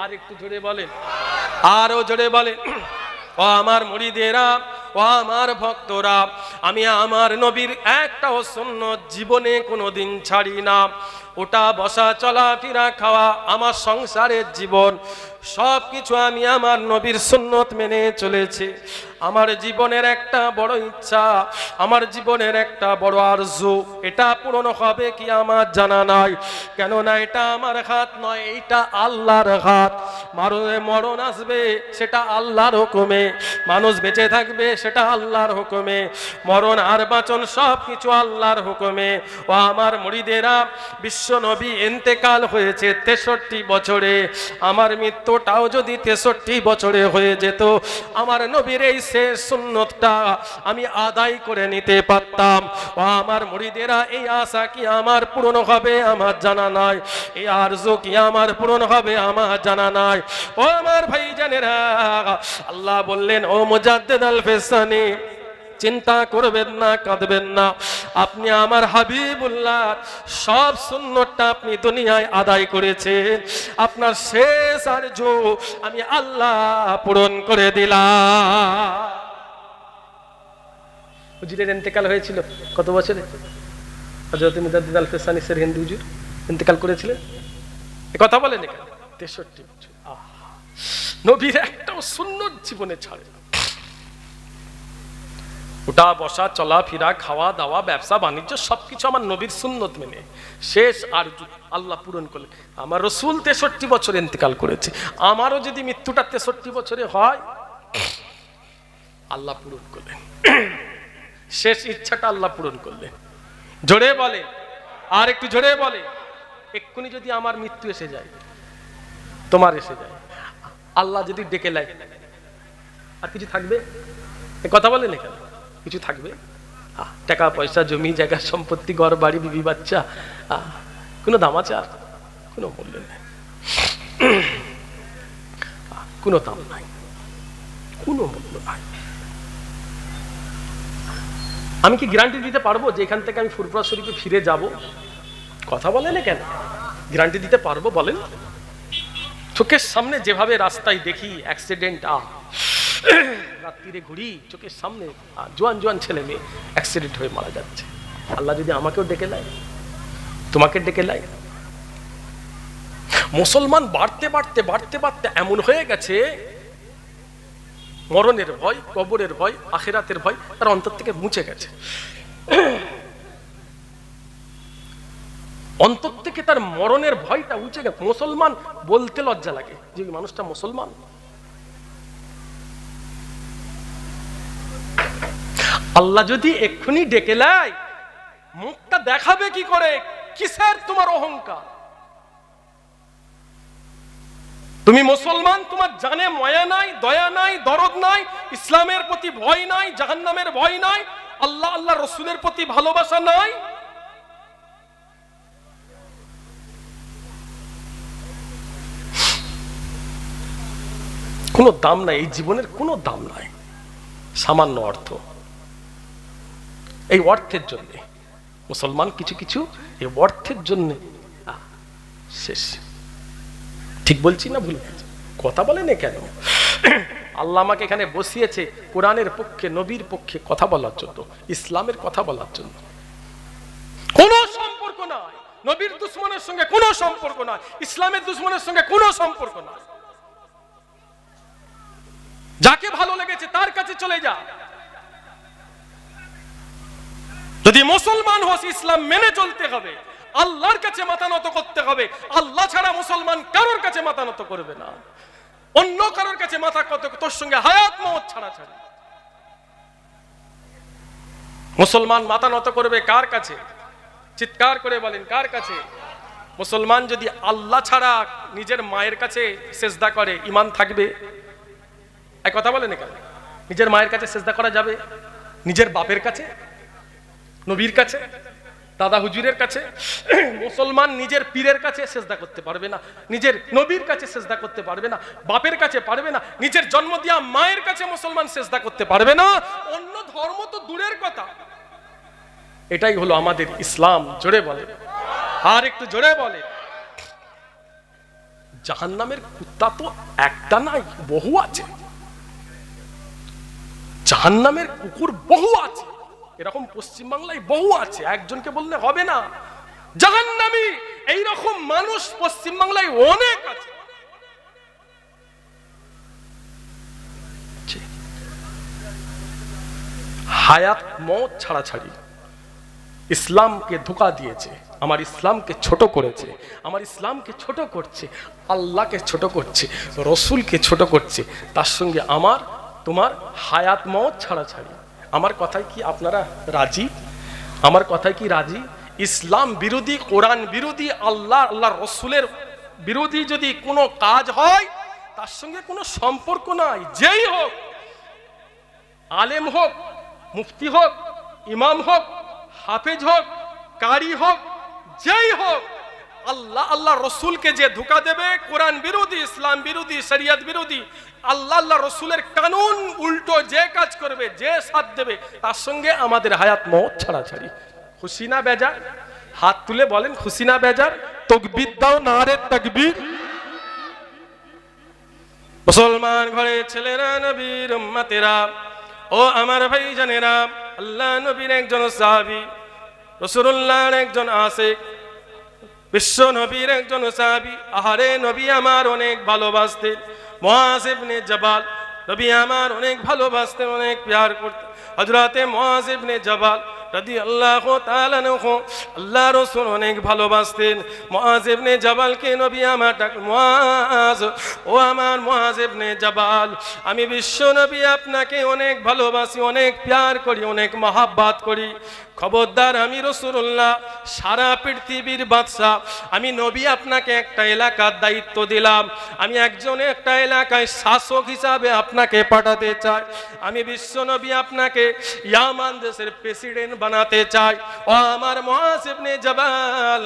আর একটু জোরে বলেন, আরো জোরে বলেন। ও আমার মুরিদেরা, ও আমার ভক্তরা, আমি আমার নবীর একটাও সুন্নত জীবনে কোনোদিন ছাড়ি না। ওটা বসা, চলাফেরা, খাওয়া, আমার সংসারের জীবন, সব কিছু আমি আমার নবীর সুন্নত মেনে চলেছি। আমার জীবনের একটা বড় ইচ্ছা, আমার জীবনের একটা বড় আরজু, এটা পূরণ হবে কি আমার জানা নাই। কেননা এটা আমার হাত নয়, এটা আল্লাহর হাত। মরণ আসবে সেটা আল্লাহর হুকুমে, মানুষ বেঁচে থাকবে সেটা আল্লাহর হুকুমে, মরণ আর বাঁচন সব কিছু আল্লাহর হুকুমে। ও আমার মুরিদেরা, বিশ্ব নবী ইন্তেকাল হয়েছে 63 বছরে। আমার মৃত্যুটাও যদি 63 বছরে হয়ে যেত, আমার নবীর এই শেষ সুন্নতটা আমি আদায় করে নিতে পারতাম। ও আমার মুরিদেরা, এই আশা কি আমার পূরণ হবে আমার জানা নাই, এই আরজু কি আমার পূরণ হবে আমার জানা নাই। ও আমার ভাইজানেরা, আল্লাহ বললেন, ও মুজাদ্দিদ আল-ফিসানি, চিন্তা করবেন না, কাঁদবেন না, আপনি আমার হাবিবুল্লাহ সব সুন্নতটা আপনি দুনিয়ায় আদায় করেছেন, আপনার শেষ আরজু আমি আল্লাহ পূরণ করে দিলাম। হুজুরের ইন্তেকাল হয়েছিল কত বছরে? হযরত মুজাদ্দিদ আল-ফিসানি সিরহিন্দি হুজুর ইন্তেকাল করেছিলেন, এ কথা বলেন এখানে, 63 বছর। নবীর একটাও সুন্নত জীবনে ছাড়ে না। ওটা বসা, চলাফেরা, খাওয়া দাওয়া, ব্যবসা বাণিজ্য সবকিছু আমার নবীর সুন্নত মেনে শেষ আর আল্লাহ পূরণ করলেন। আমার রাসূল 63 বছর ইন্তেকাল করেছে, আমারও যদি মৃত্যুটা 63 বছরে হয়, আল্লাহ পূরণ করলেন, শেষ ইচ্ছাটা আল্লাহ পূরণ করলেন। জোরে বলে, আর একটু জোরে বলে। এক্ষুনি যদি আমার মৃত্যু এসে যায়, তোমার এসে যায়, আল্লাহ যদি ডেকে লাই, আর কিছু থাকবে? এ কথা বলেন এখানে, কিছু থাকবে? টাকা পয়সা, জমি জায়গা, সম্পত্তি, ঘর বাড়ি, বিবি বাচ্চা, কোনো দাম আছে? আর কোনো মূল্য নেই, কোনো দাম নাই, কোনো মূল্য নাই। আমি কি গ্যারান্টি দিতে পারবো যে এখান থেকে আমি ফুরফুরা শরীফে ফিরে যাব? কথা বলেন কেন, গ্যারান্টি দিতে পারবো বলেন? চোখের সামনে যেভাবে রাস্তায় দেখি অ্যাক্সিডেন্ট, রাত্রিরে ঘুরি, চোখের সামনে জোয়ান জোয়ান ছেলে মেয়ে অ্যাক্সিডেন্ট হয়ে মারা যাচ্ছে। আল্লাহ যদি আমাকেও ডেকে লাই, তোমাকে ডেকে লাই, মুসলমান বাড়তে বাড়তে বাড়তে বাড়তে এমন হয়ে গেছে মরণের ভয়, কবরের ভয়, আখিরাতের ভয় তার অন্তর থেকে মুছে গেছে। অন্তর থেকে তার মরণের ভয়টা উঠে গেছে। মুসলমান বলতে লজ্জা লাগে যে মানুষটা মুসলমান। আল্লাহ যদি এক্ষুনি ডেকে নেয়, মুখটা দেখাবে কি করে? কিসের তোমার অহংকার? তুমি মুসলমান, তোমার জানে মায়া নাই, দয়া নাই, দরদ নাই, ইসলামের প্রতি ভয় নাই, জাহান্নামের ভয় নাই, আল্লাহ আল্লাহ রসুলের প্রতি ভালোবাসা নাই। কোনো দাম নাই, এই জীবনের কোনো দাম নাই, সামান্য অর্থ। এই অর্থের জন্য মুসলমান কিছু কিছু এই অর্থের জন্য শেষ। ঠিক বলছি না ভুল? কথা বলেন কেন? আল্লাহ আমাকে এখানে বসিয়েছে কোরআনের পক্ষে, নবীর পক্ষে কথা বলার জন্য, ইসলামের কথা বলার জন্য। কোনো সম্পর্ক নাই নবীর দুশ্মনের সঙ্গে, কোনো সম্পর্ক নাই ইসলামের দুশ্মনের সঙ্গে, কোনো সম্পর্ক নাই। যাকে ভালো লেগেছে তার কাছে চলে যা। যদি মুসলমান হোস, ইসলাম মেনে চলতে হবে, আল্লাহর কাছে মাথা নত করতে হবে। আল্লাহ ছাড়া মুসলমান কারোর কাছে মাথা নত করবে না, অন্য কারোর কাছে মাথা কত, তোর সঙ্গে হায়াত মওত ছাড়া ছাড়া। মুসলমান মাথা নত করবে কার কাছে? চিৎকার করে বলেন, কার কাছে? মুসলমান যদি আল্লাহ ছাড়া নিজের মায়ের কাছে সেজদা করে, ঈমান থাকবে? এক কথা বলেন কেন? নিজের মায়ের কাছে সেজদা করা যাবে? নিজের বাপের কাছে, নবীর কাছে, দাদা হুজুরের কাছে? মুসলমান নিজের পীরের কাছে সেজদা করতে পারবে না, নিজের নবীর কাছে সেজদা করতে পারবে না, বাপের কাছে পারবে না, নিজের জন্ম দেওয়া মায়ের কাছে মুসলমান সেজদা করতে পারবে না, অন্য ধর্ম তো দূরের কথা। এটাই হলো আমাদের ইসলাম। জোরে বলে, আর একটু জোরে বলে। জাহান্নামের কুত্তা তো একটা নাই, বহু আছে। জাহান্নামের কুকুর বহু আছে, এরকম পশ্চিমবাংলায় বহু আছে, একজনকে বললে হবে না। জাহান্নামী এইরকম মানুষ পশ্চিমবাংলায় অনেক আছে। হায়াত মওত ছাড়াছাড়ি ইসলামকে ধোঁকা দিয়েছে, আমার ইসলামকে ছোট করেছে, আমার ইসলামকে ছোট করছে, আল্লাহকে ছোট করছে, রসুলকে ছোট করছে, তার সঙ্গে আমার তোমার হায়াত মওত ছাড়াছাড়ি। আমার কথায় কি আপনারা রাজি? আমার কথায় কি রাজি? ইসলাম বিরোধী, কোরআন বিরোধী, আল্লাহ আল্লাহ রসুলের বিরোধী যদি কোনো কাজ হয়, তার সঙ্গে কোনো সম্পর্ক নাই। যেই হোক, আলেম হোক, মুফতি হোক, ইমাম হোক, হাফেজ হোক, কারি হোক, যেই হোক, আল্লাহ আল্লাহ রসুলকে যে ধোঁকা দেবে, কোরআন বিরোধী, ইসলাম বিরোধী, শরিয়ত বিরোধী, আল্লাহ আল্লাহ রসুলের কানুন উল্টো যে কাজ করবে, যে সাথ দেবে, তার সঙ্গে আমাদের হায়াত মওত ছাড়াছাড়ি। খুশি না বেজার? হাত তুলে বলেন, খুশি না বেজার? তাকবীর দাও, নারে তাকবীর। মুসলমান ঘরে ছেলেরা, নবীর উম্মতেরা, ও আমার ভাইজানেরা, আল্লাহ নবীর একজন সাহাবী, রাসূলুল্লাহর একজন আশিক, বিশ্ব নবীর একজন সাহাবী। আহারে, নবী আমার অনেক ভালোবাসতেন। মুআয ইবনে জাবাল, নবী আমার অনেক ভালোবাসতেন, অনেক প্যার করতেন। হযরতে মুআয ইবনে জাবাল রাদিয়াল্লাহু তাআলা আনহু, আল্লাহ রাসূল অনেক ভালোবাসতেন। মুআয ইবনে জাবালকে নবী আমার ডাক, মুআয, ও আমার মুআয ইবনে জাবাল, আমি বিশ্ব নবী আপনাকে অনেক ভালোবাসি, অনেক প্যার করি, অনেক মহব্বত করি। খবরদার, আমি রাসূলুল্লাহ, সারা পৃথিবীর বাদশা, আমি নবী আপনাকে একটা এলাকার দায়িত্ব দিলাম, আমি একজন একটা এলাকায় শাসক হিসাবে আপনাকে পাঠাতে চাই। আমি বিশ্ব নবী আপনাকে ইয়ামান দেশের প্রেসিডেন্ট বানাতে চাই। ও আমার মুআয ইবনে জাবাল,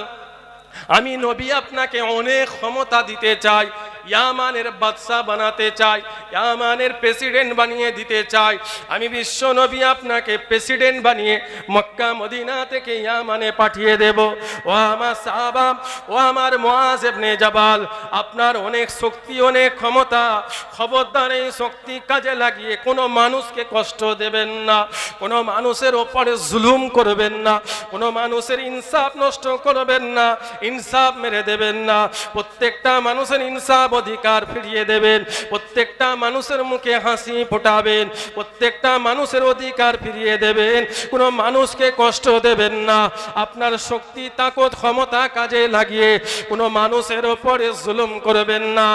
আমি নবী আপনাকে অনেক ক্ষমতা দিতে চাই, ইয়ামানের বাদশা বানাতে চাই, ইয়ামানের প্রেসিডেন্ট বানিয়ে দিতে চাই। আমি বিশ্ব নবী আপনাকে প্রেসিডেন্ট বানিয়ে মক্কা মদিনা থেকে ইয়ামানে পাঠিয়ে দেব। ও আমার সাহাবা, ও আমার মুআয ইবনে জাবাল, আপনার অনেক শক্তি, অনেক ক্ষমতা, খবরদার এই শক্তি কাজে লাগিয়ে কোনো মানুষকে কষ্ট দেবেন না, কোনো মানুষের ওপরে জুলুম করবেন না, কোনো মানুষের ইনসাফ নষ্ট করবেন না, ইনসাফ মেরে দেবেন না। প্রত্যেকটা মানুষের ইনসাফ অধিকার ফিরিয়ে দেবেন, প্রত্যেকটা মানুষের মুখে হাসি ফোটাবেন, প্রত্যেকটা মানুষের অধিকার ফিরিয়ে দেবেন, কোনো মানুষকে কষ্ট দেবেন না। আপনার শক্তি তাকত ক্ষমতা কাজে লাগিয়ে কোনো মানুষের ওপরে জুলুম করবেন না।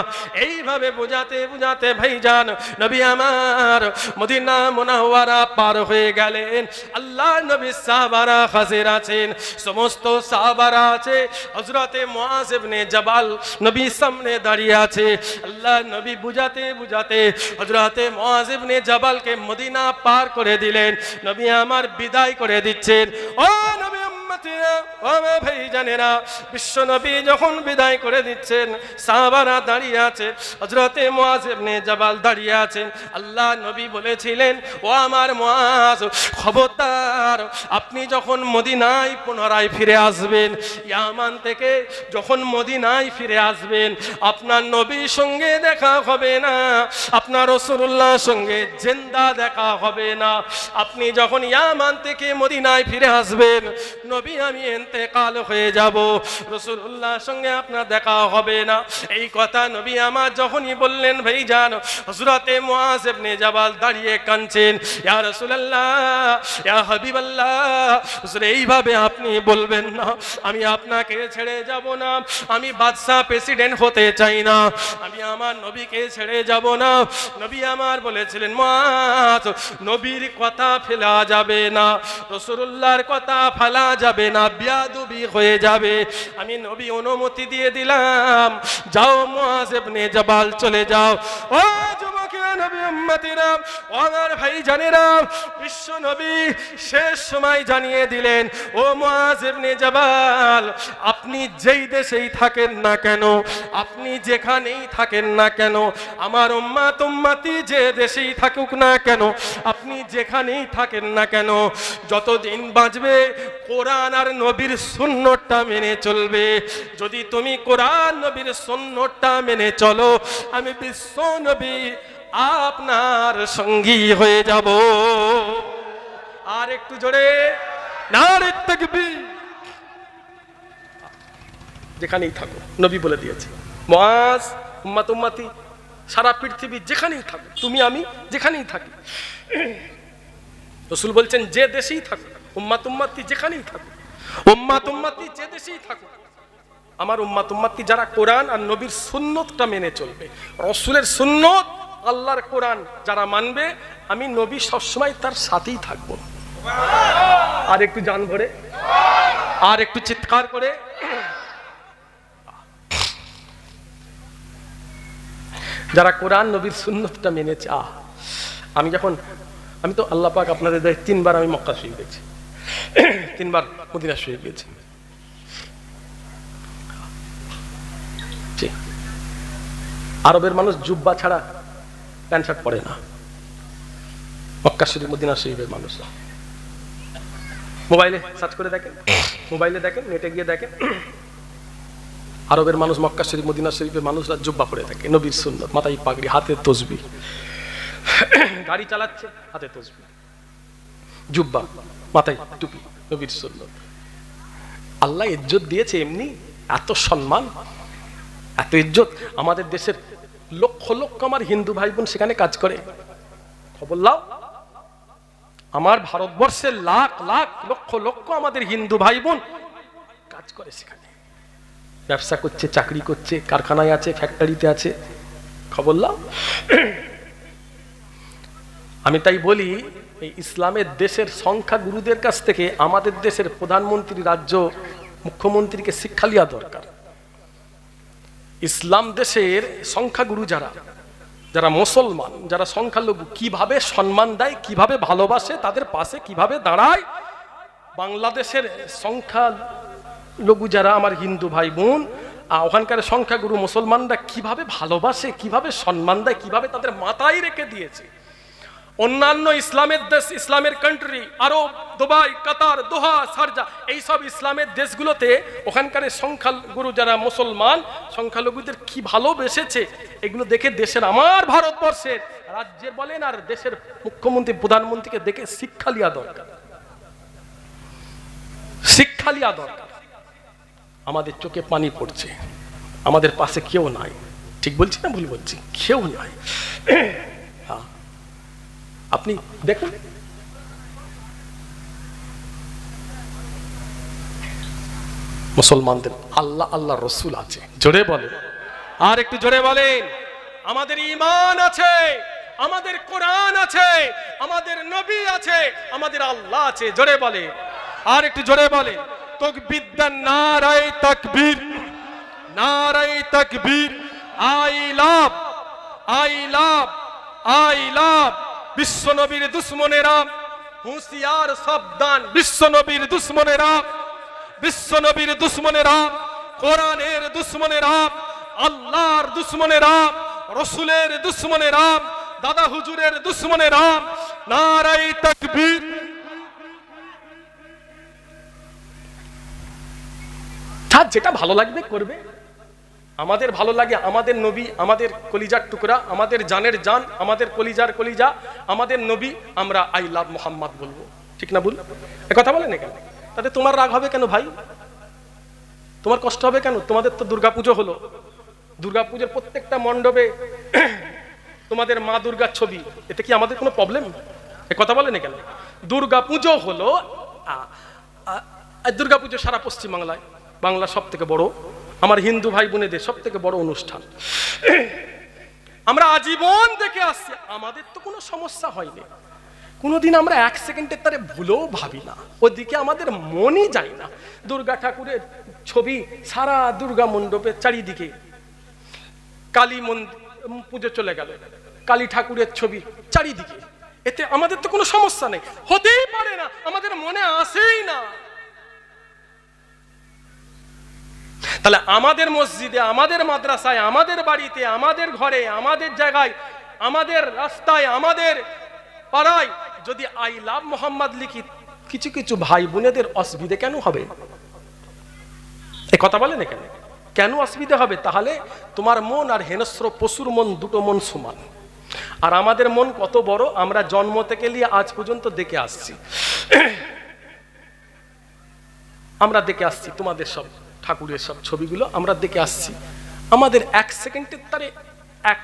এইভাবে বুঝাতে বুঝাতে ভাইজান নবী আমার মদিনা মুনাওয়ারা পার হয়ে গেলেন। আল্লাহ নবী সাহাবারা হাজির আছেন, সমস্ত সাহাবারা আছে, হযরতে মুআজ ইবনে জাবাল নবী সামনে দাঁড়িয়ে আছে। আল্লাহ নবী বুঝাতে বুঝাতে হযরতে মুআজ ইবনে জাবালকে মদিনা পার করে দিলেন। নবী আমার বিদায় করে দিচ্ছেন। ও নবী উম্মতিরা, ও ভাইজানেরা, বিশ্ব নবী যখন বিদায় করে দিচ্ছেন, সাহাবারা দাঁড়িয়ে আছে, হযরতে মুআজ ইবনে জাবাল দাঁড়িয়ে আছেন। আল্লাহ নবী বলেছিলেন, ও আমার মুআজ, খবরদার, আপনি যখন মদিনায় পুনরায় ফিরে আসবেন, ইয়ামান থেকে যখন মদিনায় ফিরে আসবেন, আপনার নবীর সঙ্গে দেখা হবে না, আপনার রাসূলুল্লাহর সঙ্গে জিন্দা দেখা হবে না। আপনি যখন ইয়ামান থেকে মদিনায় ফিরে আসবেন, নবী আমি ইন্তেকাল হয়ে যাব, রাসূলুল্লাহর সঙ্গে আপনার দেখা হবে না। এই কথা নবী আমার যখনই বললেন, ভাইজান হযরতে মুআজ ইবনে জাবাল দাঁড়িয়ে কাঁদছেন, ইয়া রাসূলুল্লাহ, ইয়া হাবিবাল্লাহ, হুজুর এইভাবে আপনি বলবেন না, আমি আপনাকে ছেড়ে যাব না, আমি বাদশা প্রেসিডেন্ট হতে চাই না, আমি আমার নবীকে ছেড়ে যাব না। নবী আমার বলেছিলেন, মুআজ, নবীর কথা ফেলা যাবে না, রাসূলুল্লাহর কথা ফেলা যাবে না, বিয়াদবি হয়ে যাবে। আমি নবী অনুমতি দিয়ে দিলাম, যাও মুআজ ইবনে জাবাল, চলে যাও। ও যুবকেরা, নবী উম্মতিরা, ও আমার ভাইজানেরা, বিশ্ব নবী শেষ সময় জানিয়ে দিলেন, ও মুআজ ইবনে জাবাল, আপনি যেই দেশেই থাকেন না কেন, আপনি যেখানেই থাকেন না কেন, আমার উম্মত উম্মতি যে দেশেই থাকুক না কেন, আপনি যেখানেই থাকেন না কেন, যতদিন বাঁচবে কোরআন আর নবীর সুন্নতটা মেনে চলবে। যদি তুমি কোরআন নবীর সুন্নতটা মেনে চলো, আমি বিশ্ব নবী আপনার সঙ্গী হয়ে যাব। আর একটু জোরে নারে তাকবীর। যেখানেই থাকো, নবী বলে দিয়েছে, মুআজ, উম্মত উম্মতি, সারা পৃথিবী যেখানেই থাকো, তুমি আমি যেখানেই থাকি, রাসূল বলছেন যে দেশেই থাকো, উম্মত উম্মতি যেখানেই থাকো, উম্মত উম্মতি যে দেশেই থাকো, আমার উম্মত উম্মতি যারা কোরআন আর নবীর সুন্নতটা মেনে চলবে, রাসূলের সুন্নত, আল্লাহর কোরআন যারা মানবে, আমি নবী সবসময় তার সাথেই থাকবো। আর একটু জান ভরে, আর একটু চিৎকার করে। যারা কোরআন নবীর সুন্নতটা মেনেছে, আমি তো আল্লাহ পাক আপনাদের 3বার আমি মক্কা শরীফ গেছি, 3বার মদিনা শরীফ গেছি। আরবের মানুষ জুব্বা ছাড়া প্যান্ট শার্ট পরে না, মক্কা শরীফ মদিনা শরীফের মানুষ। মোবাইলে সার্চ করে দেখেন, মোবাইলে দেখেন, নেটে গিয়ে দেখেন, আরবের মানুষ, মক্কা শরীফ মদিনা শরীফের মানুষরা জুব্বা পরে থাকে, নবীর সুন্নত, মাথায় পাগড়ি, হাতে তসবিহ, গাড়ি চালাচ্ছে হাতে তসবিহ, জুব্বা, মাথায় টুপি, নবীর সুন্নত। আল্লাহ ইজ্জত দিয়েছে এমনি, এত সম্মান, এত ইজ্জত। আমাদের দেশের লক্ষ লক্ষ আমার হিন্দু ভাই বোন সেখানে কাজ করে, খবর লাও, আমার ভারতবর্ষের লাখ লাখ লক্ষ লক্ষ আমাদের হিন্দু ভাই বোন কাজ করে সেখানে, ব্যবসা করছে, চাকরি করছে, কারখানায় আছে, ফ্যাক্টরিতে আছে, খবর লাও। আমি তাই বলি, এই ইসলামের দেশের সংখ্যাগুরুদের কাছ থেকে আমাদের দেশের প্রধানমন্ত্রী, রাজ্য মুখ্যমন্ত্রীকে শিক্ষা নেওয়া দরকার। ইসলাম দেশের সংখ্যাগুরু যারা মুসলমান, যারা সংখ্যালঘু, কিভাবে সম্মান দেয়, কিভাবে ভালোবাসে, তাদের পাশে কিভাবে দাঁড়ায়। বাংলাদেশের সংখ্যালঘু যারা আমার হিন্দু ভাই বোন, ওখানকার সংখ্যাগুরু মুসলমানরা কিভাবে ভালোবাসে, কিভাবে সম্মান দেয়, কিভাবে তাদের মাথায় রেখে দিয়েছে। অন্যান্য ইসলামের দেশ, ইসলামের কান্ট্রি, আরব, দুবাই, কাতার, দোহা, শারজা, এইসব ইসলামের দেশগুলোতে ওখানকার সংখ্যাগুরু যারা মুসলমান, সংখ্যালঘুদের কি ভালোবেসেছে, এগুলো দেখে দেশের, আমার ভারতবর্ষের রাজ্যের বলেন আর দেশের মুখ্যমন্ত্রী, প্রধানমন্ত্রীকে দেখে শিক্ষা নেওয়া দরকার, শিক্ষা নেওয়া দরকার। আমাদের চোখে পানি পড়ছে, আমাদের পাশে কেউ নাই, ঠিক বলছি না ভুল বলছি? কেউ নয়। আপনি দেখুন, মুসলমানদের আল্লাহ আল্লাহ রসুল আছে, জোরে বলে, আর একটু জোরে বলেন। আমাদের ঈমান আছে, আমাদের কোরআন আছে, আমাদের নবী আছে, আমাদের আল্লাহ আছে, জোরে বলে, আর একটু জোরে বলে। তাকবীর, নারায়ে তাকবীর, নারায়ে তাকবীর। I love, I love, I love. বিশ্ব নবীর দুশ্মনেরা হুঁশিয়ার, সাবধান। বিশ্ব নবীর দুশ্মনেরা, বিশ্ব নবীর দুশ্মনেরা, কোরআনের দুশ্মনেরা, আল্লাহর দুশ্মনেরা, রসুলের দুশ্মনেরা, দাদা হুজুরের দুশ্মনেরা। নারায়ে তাকবীর। তার যেটা ভালো লাগবে করবে। আমাদের ভালো লাগে আমাদের নবী, আমাদের কলিজার টুকরা, আমাদের জানের জান, আমাদের কলিজার কলিজা, আমাদের নবী, আমরা আই লাভ মোহাম্মদ বলবো, ঠিক না? বল, এ কথা বলেন কেন? তাতে তোমার রাগ হবে কেন ভাই? তোমার কষ্ট হবে কেন? তোমাদের তো দুর্গাপুজো হলো, দুর্গাপুজোর প্রত্যেকটা মণ্ডপে তোমাদের মা দুর্গার ছবি, এতে কি আমাদের কোনো প্রবলেম? এ কথা বলেন কেন? দুর্গাপুজো হলো, দুর্গাপুজো সারা পশ্চিমবাংলায়, বাংলা সব থেকে বড়, আমার হিন্দু ভাই বোনেদের সব থেকে বড় অনুষ্ঠান। আমরা আজীবন দেখে আসছি, আমাদের তো কোনো সমস্যা হয়নি কোনোদিন। আমরা এক সেকেন্ডের তারে ভুলেও ভাবি না, ওদিকে আমাদের মনই যায় না। দুর্গা ঠাকুরের ছবি সারা দুর্গা মণ্ডপে চারিদিকে, কালী মন্দির পুজো চলে গেল, কালী ঠাকুরের ছবি চারিদিকে, এতে আমাদের তো কোনো সমস্যা নেই, হতেই পারে না, আমাদের মনে আসেই না। তাহলে আমাদের মসজিদে, আমাদের মাদ্রাসায়, আমাদের বাড়িতে, আমাদের ঘরে, আমাদের জায়গায়, আমাদের রাস্তায়, আমাদের পাড়ায় যদি আই লাভ মোহাম্মদ লিখি, কিছু কিছু ভাই বোনেদের অসুবিধে কেন হবে? এই কথা বলেন কেন? কেন অসুবিধা হবে? তাহলে তোমার মন আর হেনস্র পশুর মন, দুটো মন সমান। আর আমাদের মন কত বড়, আমরা জন্ম থেকে নিয়ে আজ পর্যন্ত দেখে আসছি, আমরা দেখে আসছি তোমাদের সব ঠাকুরের সব ছবিগুলো আমরা দেখে আসছি। আমাদের এক সেকেন্ডের তারে এক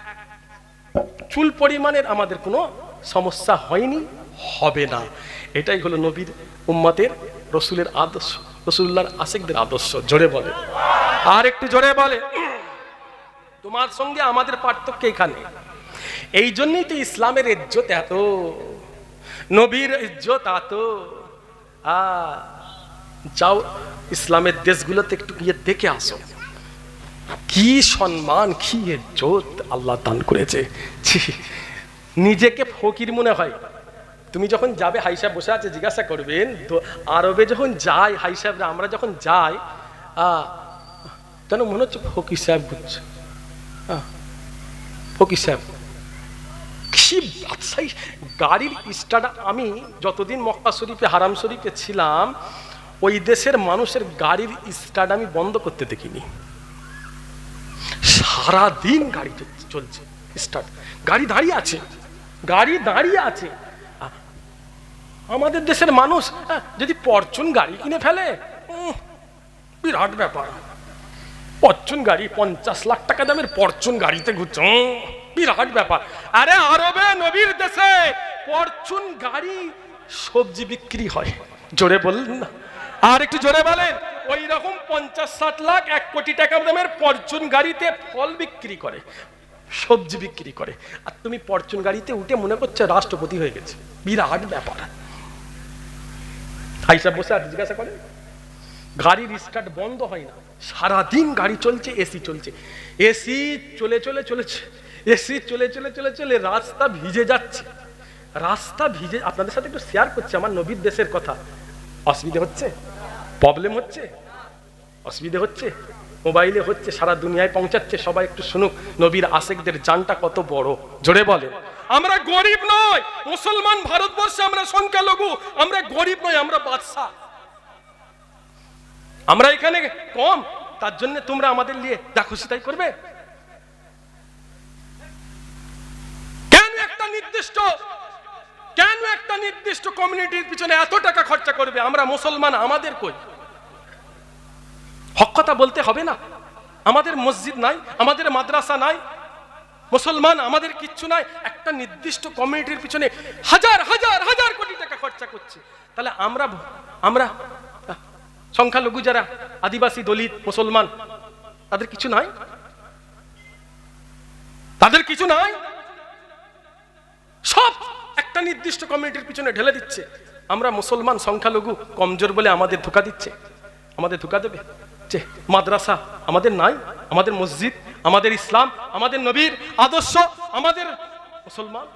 চুল পরিমাণের আমাদের কোনো সমস্যা হয়নি, হবে না। এটাই হলো নবীর উম্মতের, রসুলের আদর্শ, রসুল্লাহর আশিকদের আদর্শ, জোরে বলে, আর একটু জোরে বলে। তোমার সঙ্গে আমাদের পার্থক্য এখানে। এই জন্যই তো ইসলামের ইজ্জত এত, নবীর ইজ্জত এত। যাও ইসলামের দেশগুলোতে একটু গিয়ে দেখে আসো, কি সম্মান, কি ইজ্জত আল্লাহ দান করেছে। নিজেকে ফকির মনে হয়। তুমি যখন যাবে, হাই সাহেব বসে আছে, জিজ্ঞাসা করবেন তো আরবে যখন যাই, হাই সাহেবরা আমরা যখন যাই, যেন মনে হচ্ছে ফকির সাহেব ঘুরছে, ফকির সাহেব। কি বাদশাহী গাড়ির স্টার্ট। আমি যতদিন মক্কা শরীফে, হারাম শরীফে ছিলাম, ওই দেশের মানুষের গাড়ির স্টার্ট আমি বন্ধ করতে দেখিনি। সারাদিন গাড়ি চলছে, স্টার্ট, গাড়ি দাঁড়িয়ে আছে, গাড়ি দাঁড়িয়ে আছে। আমাদের দেশের মানুষ যদি ফরচুন গাড়ি কিনে ফেলে, বিরাট ব্যাপার। ফরচুন গাড়ি, 50 লাখ টাকা দামের ফরচুন গাড়িতে ঘুরছে, বিরাট ব্যাপার। আরে আরবে নবীর দেশে ফরচুন গাড়ি সবজি বিক্রি হয়, জোরে বললেন না? আর একটু জোরে বলেন। ওই রকম 50-60 লাখ 1 কোটি টাকা দামের ফরচুন গাড়িতে ফল বিক্রি করে, সবজি বিক্রি করে। আর তুমি ফরচুন গাড়িতে উঠে মনে করছো রাষ্ট্রপতি হয়ে গেছে, বিরাট ব্যাপার। হাইসাব বসে আর জিজ্ঞাসা করে, গাড়ির স্টার্ট বন্ধ হয় না, সারাদিন গাড়ি চলছে, এসি চলছে, এসি চলে চলে চলেছে, এসি চলে চলে চলে চলে রাস্তা ভিজে যাচ্ছে, রাস্তা ভিজে। আপনাদের সাথে একটু শেয়ার করছি আমার নবীর দেশের কথা। অসুবিধা হচ্ছে, প্রবলেম হচ্ছে, অসুবিধা হচ্ছে, মোবাইলে হচ্ছে, সারা দুনিয়ায় পৌঁছাচ্ছে, সবাই একটু শুনুক নবীর আশিকদের জানটা কত বড়, জোরে বলে। আমরা গরিব নয়, মুসলমান ভারতবর্ষে আমরা সংখ্যালঘু, আমরা গরিব নয়, আমরা বাদশা। আমরা এখানে কম, তার জন্য তোমরা আমাদের নিয়ে যা খুশি তাই করবে? কেন একটা নির্দিষ্ট কমিউনিটির পিছনে এত টাকা খরচা করবে? আমরা মুসলমান, আমাদের কই? হক কথা বলতে হবে না? আমাদের মসজিদ নাই, আমাদের মাদ্রাসা নাই, মুসলমান আমাদের কিচ্ছু নাই, একটা নির্দিষ্ট কমিউনিটির পিছনে হাজার হাজার হাজার কোটি টাকা খরচা করছে। তাহলে আমরা সংখ্যালঘু যারা আদিবাসী, দলিত, মুসলমান, তাদের কিছু নাই? তাদের কিছু নাই? সব একটা নির্দিষ্ট কমিউনিটির পিছনে ঢেলে দিচ্ছে। আমরা মুসলমান সংখ্যালঘু কমজোর বলে আমাদের ধোঁকা দিচ্ছে, আমাদের ধোঁকা দেবে যে মাদ্রাসা আমাদের নাই, আমাদের মসজিদ, আমাদের ইসলাম, আমাদের নবীর আদর্শ, আমাদের মুসলমান।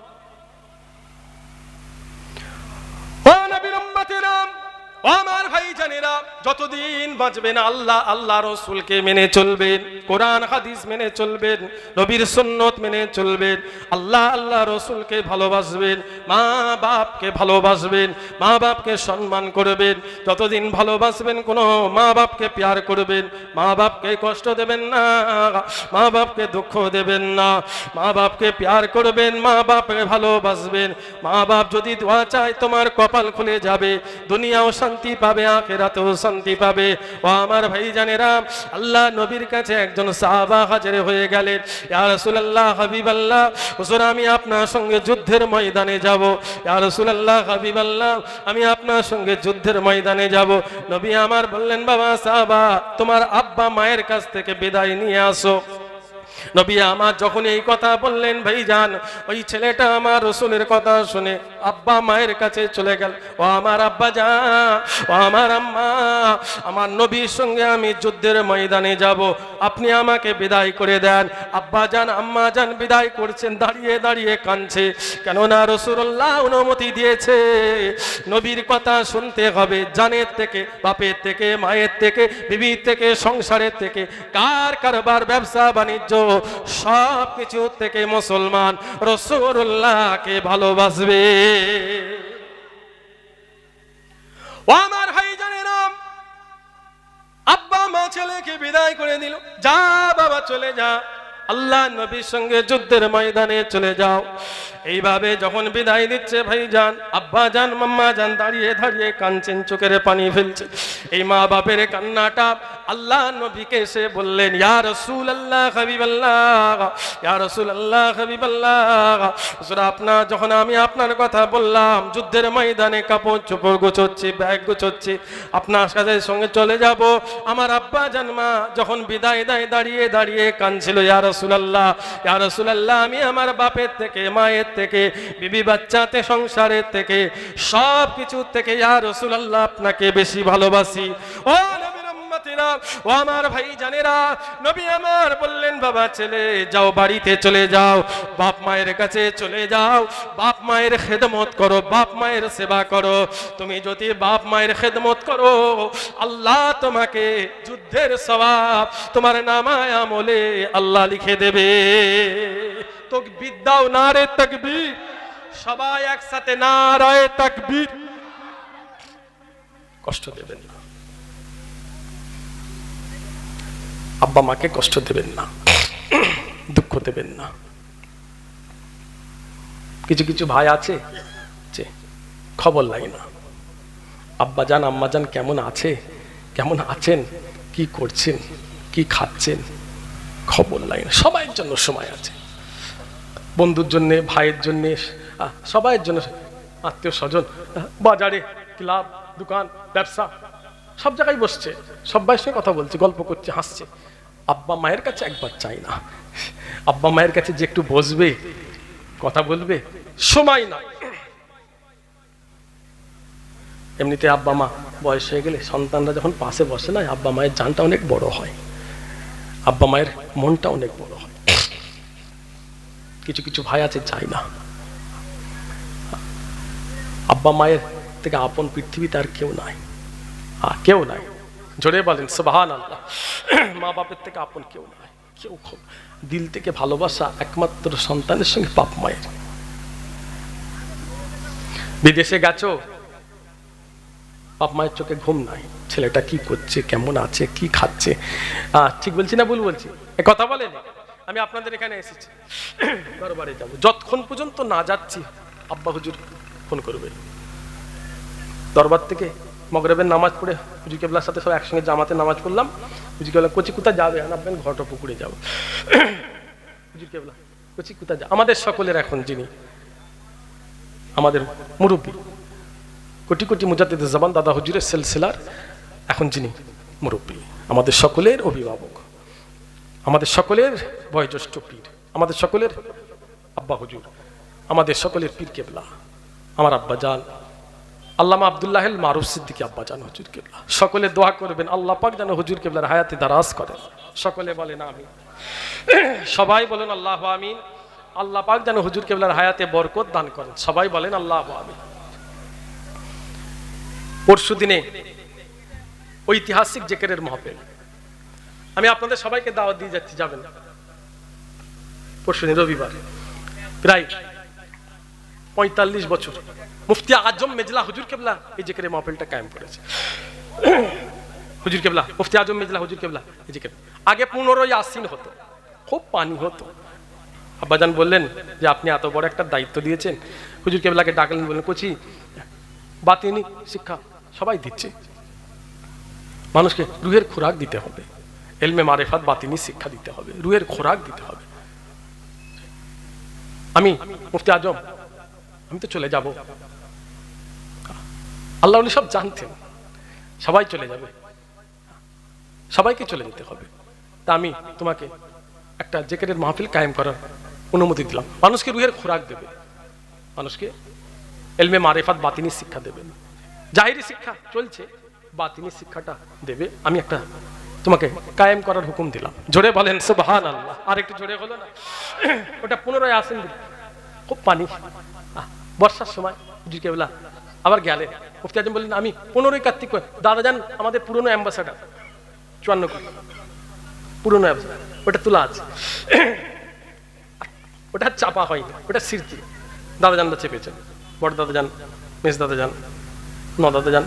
ও নবীর উম্মতেরা, ও আমার ভাইজানেরা, যতদিন বাঁচবেন আল্লাহ রসুলকে মেনে চলবেন, কোরআন হাদিস মেনে চলবেন, নবীর সুন্নত মেনে চলবেন, আল্লাহ রসুলকে ভালোবাসবেন, মা বাপকে ভালোবাসবেন, মা বাপকে সম্মান করবেন। যতদিন ভালোবাসবেন, কোনো মা বাপকে প্যার করবেন, মা বাপকে কষ্ট দেবেন না, মা বাপকে দুঃখ দেবেন না, মা বাপকে প্যার করবেন, মা বাপকে ভালোবাসবেন। মা বাপ যদি দোয়া চায় তোমার কপাল খুলে যাবে, দুনিয়াও শান্তি পাবে, আখিরাতেও শান্তি পাবে। ও আমার ভাইজানেরা, আল্লাহ নবীর কাছে একজন সাহাবা হাজির হয়ে গেলেন। ইয়া রাসূলুল্লাহ, হাবিবাল্লাহ, হুজুর আমি আপনার সঙ্গে যুদ্ধের ময়দানে যাব। ইয়া রাসূলুল্লাহ, হাবিবাল্লাহ, আমি আপনার সঙ্গে যুদ্ধের ময়দানে যাব। নবী আমার বললেন, বাবা সাহাবা, তোমার আব্বা মায়ের কাছ থেকে বিদায় নিয়ে আসো। নবী আমার যখন এই কথা বললেন, ভাইজান, ওই ছেলেটা আমার রসুলের কথা শুনে আব্বা মায়ের কাছে চলে গেল। ও আমার আব্বা জান, ও আমার আম্মা, আমার নবীর সঙ্গে আমি যুদ্ধের ময়দানে যাব, আপনি আমাকে বিদায় করে দেন। আব্বা জান, আম্মা জান বিদায় করছেন, দাঁড়িয়ে দাঁড়িয়ে কাঁদছে, কেননা রাসূলুল্লাহ অনুমতি দিয়েছে নবীর কথা শুনতে হবে। জানের থেকে, বাপের থেকে, মায়ের থেকে, বিবির থেকে, সংসারের থেকে, কার কারবার, ব্যবসা বাণিজ্য, সব কিছু থেকে মুসলমান রাসূলুল্লাহকে ভালোবাসবে। ও আমার ভাইজানেরা, আব্বা মা ছেলেকে বিদায় করে দিল, যা বাবা চলে যা, আল্লাহ নবীর সঙ্গে যুদ্ধের ময়দানে চলে যাও। এইভাবে যখন বিদায় দিচ্ছে, ভাইজান, আব্বা জান, মাম্মা জান দাঁড়িয়ে দাঁড়িয়ে কাঁদছেন, চোখের পানি ফেলছে। এই মা বাপের কান্নাটা আল্লাহ নবীকে এসে বললেন, ইয়া রাসূলুল্লাহ, হাবিবাল্লাহ, ইয়া রাসূলুল্লাহ, হাবিবাল্লাহ, আপনার যখন আমি আপনার কথা বললাম, যুদ্ধের ময়দানে কাপড় চোপড় গোছাচ্ছি, ব্যাগ গোছাচ্ছি, আপনার সাথে সঙ্গে চলে যাব, আমার আব্বা জান মা যখন বিদায় দেয় দাঁড়িয়ে দাঁড়িয়ে কাঁদছিল, ইয়া রাসূলুল্লাহ, ইয়া রাসূলুল্লাহ, আমি আমার বাপের থেকে, মায়ের থেকে, বিবি বাচ্চাতে, সংসারের থেকে, সব কিছু থেকে ইয়া রাসূলুল্লাহ আপনাকে বেশি ভালোবাসি। ও নবীর উম্মতেরা, ও আমার ভাইজানেরা, নবী আমার বললেন, বাবা ছেলে যাও, বাড়িতে চলে যাও, বাপ মায়ের কাছে চলে যাও, বাপ মায়ের খেদমত করো, বাপ মায়ের সেবা করো। তুমি যদি বাপ মায়ের খেদমত করো, আল্লাহ তোমাকে যুদ্ধের সওয়াব তোমার নামায় আমলে আল্লাহ লিখে দেবে। তাকবীর দাও, নারে তাকবীর, সবাই একসাথে নারায়ে তাকবীর। কষ্ট দেবেন না, আব্বা মাকে কষ্ট দেবেন না, দুঃখ দেবেন না। কিছু কিছু ভাই আছে যে খবর লাগে না, আব্বা জান, আম্মা জান কেমন আছে, কেমন আছেন, কি করছেন, কি খাচ্ছেন, খবর লাগে না। সবাই জন্য সময় আছে, বন্ধুর জন্য, ভাইয়ের জন্য, সবাইয়ের জন্য, আত্মীয় স্বজন, বাজারে, ক্লাব, দোকান, ব্যবসা, সব জায়গায় বসছে, সবাই সঙ্গে কথা বলছে, গল্প করছে, হাসছে। আব্বা মায়ের কাছে একবার চাই না, আব্বা মায়ের কাছে যে একটু বসবে, কথা বলবে, সময় না। এমনিতে আব্বা মা বয়স হয়ে গেলে সন্তানরা যখন পাশে বসে না, আব্বা মায়ের জানটা অনেক বড় হয়, আব্বা মায়ের মনটা অনেক বড় হয়। কিছু কিছু ভাই আছে চাই না, আব্বা মায়ের থেকে আপন পৃথিবীতে আর কেউ নাই, কেউ নাই। জোরে বলেন সুবহানাল্লাহ। মা বাপের থেকে আপন কেউ নাই, কেউ খুব দিল থেকে ভালোবাসা একমাত্র সন্তানের সঙ্গে বাপ মায়ের। বিদেশে গেছো, বাপ মায়ের চোখে ঘুম নাই, ছেলেটা কি করছে, কেমন আছে, কি খাচ্ছে। ঠিক বলছি না ভুল বলছি? এ কথা বলেন। আমি আপনাদের এখানে এসেছি, দরবারে যাব, যতক্ষণ পর্যন্ত না যাচ্ছি আব্বা হুজুর ফোন করবে, দরবার থেকে মগরিবের নামাজ পড়ে হুজুর কেবলার সাথে সব একসঙ্গে জামাতে নামাজ পড়লাম। হুজুর কেবলা কচি কোথায় যাবে, আনাবেন ঘটা পুকুরে যাবো। হুজুর কেবলা কচি কোথায় যা, আমাদের সকলের এখন যিনি আমাদের মুরব্বী, কোটি কোটি মুজাদ্দিদে জামান দাদা হুজুরের সিলসিলার এখন যিনি মুরব্বী, আমাদের সকলের অভিভাবক, আমাদের সকলের বয়োজ্যেষ্ঠ পীর, আমাদের সকলের আব্বা হুজুর, আমাদের সকলের পীর কেবলা, আমার আব্বা জান আল্লামা আব্দুল্লাহ মারুফ সিদ্দিকী আব্বা জান হুজুর কেবলা। সকলে দোয়া করবেন আল্লাহ পাক যেন হুজুর কেবলার হায়াতে দারাজ করেন। সকলে বলেন আমিন, সবাই বলেন আল্লাহ আমিন। আল্লাহ পাক যেন হুজুর কেবলার হায়াতে বরকত দান করেন। সবাই বলেন আল্লাহ আমিন। পরশু দিনে ঐতিহাসিক জিকিরের মাহফিল, আমি আপনাদের সবাইকে দাওয়াত দিয়ে যাচ্ছি, যাবেন। পরশুদিন রবিবার, প্রায় 45 বছর মুফতি আজম মেজলা হুজুর কেবলা এই জিকিরের মাহফিলটা কায়েম করেছে। হুজুর কেবলা, মুফতি আজম মেজলা হুজুর কেবলা এই জিকির। আগে 15 ইয়াসিন হতো, খুব পানি হতো। আব্বাজান বললেন যে আপনি এত বড় একটা দায়িত্ব দিয়েছেন। হুজুর কেবলাকে ডাকলেন, বললেন কোচি বাতিনি শিক্ষা সবাই দিচ্ছে, মানুষকে রুহের খোরাক দিতে হবে, এলমে মারেফাত বাতিনি শিক্ষা দিতে হবে, রুহের খোরাক দিতে হবে। আমি মুফতি আজম, আমি তো চলে যাব। আল্লাহ উনি সব জানতেন, সবাই চলে যাবে, সবাইকে চলে যেতে হবে। তা আমি তোমাকে একটা জিকিরের মাহফিল কায়েম করার অনুমতি দিলাম। মানুষকে রুহের খোরাক দেবে, মানুষকে এলমে মারেফাত বাতিনি শিক্ষা দেবে। জাহিরি শিক্ষা চলছে, বাতিনি শিক্ষাটা দেবে। আমি একটা তোমাকে কায়েম করার হুকুম দিলাম। জোরে বলেন সুবহানাল্লাহ। আর একটু জোরে হলো না? ওটা 15 আসেন, খুব পানি, বর্ষার সময়। হুজুর কেবলা আবার গেলেন। মুফতি আজম বললেন আমি 15 কার্তিক, দাদা যান আমাদের পুরনো অ্যাম্বাসাডার 54 কোটি পুরনো অ্যাম্বাসাডার, ওটা তোলা আছে, ওটা চাপা হয়নি, ওটা স্মৃতি। দাদা যানটা চেপেছেন, বড় দাদা যান, মেজ দাদা যান, ন দাদা যান,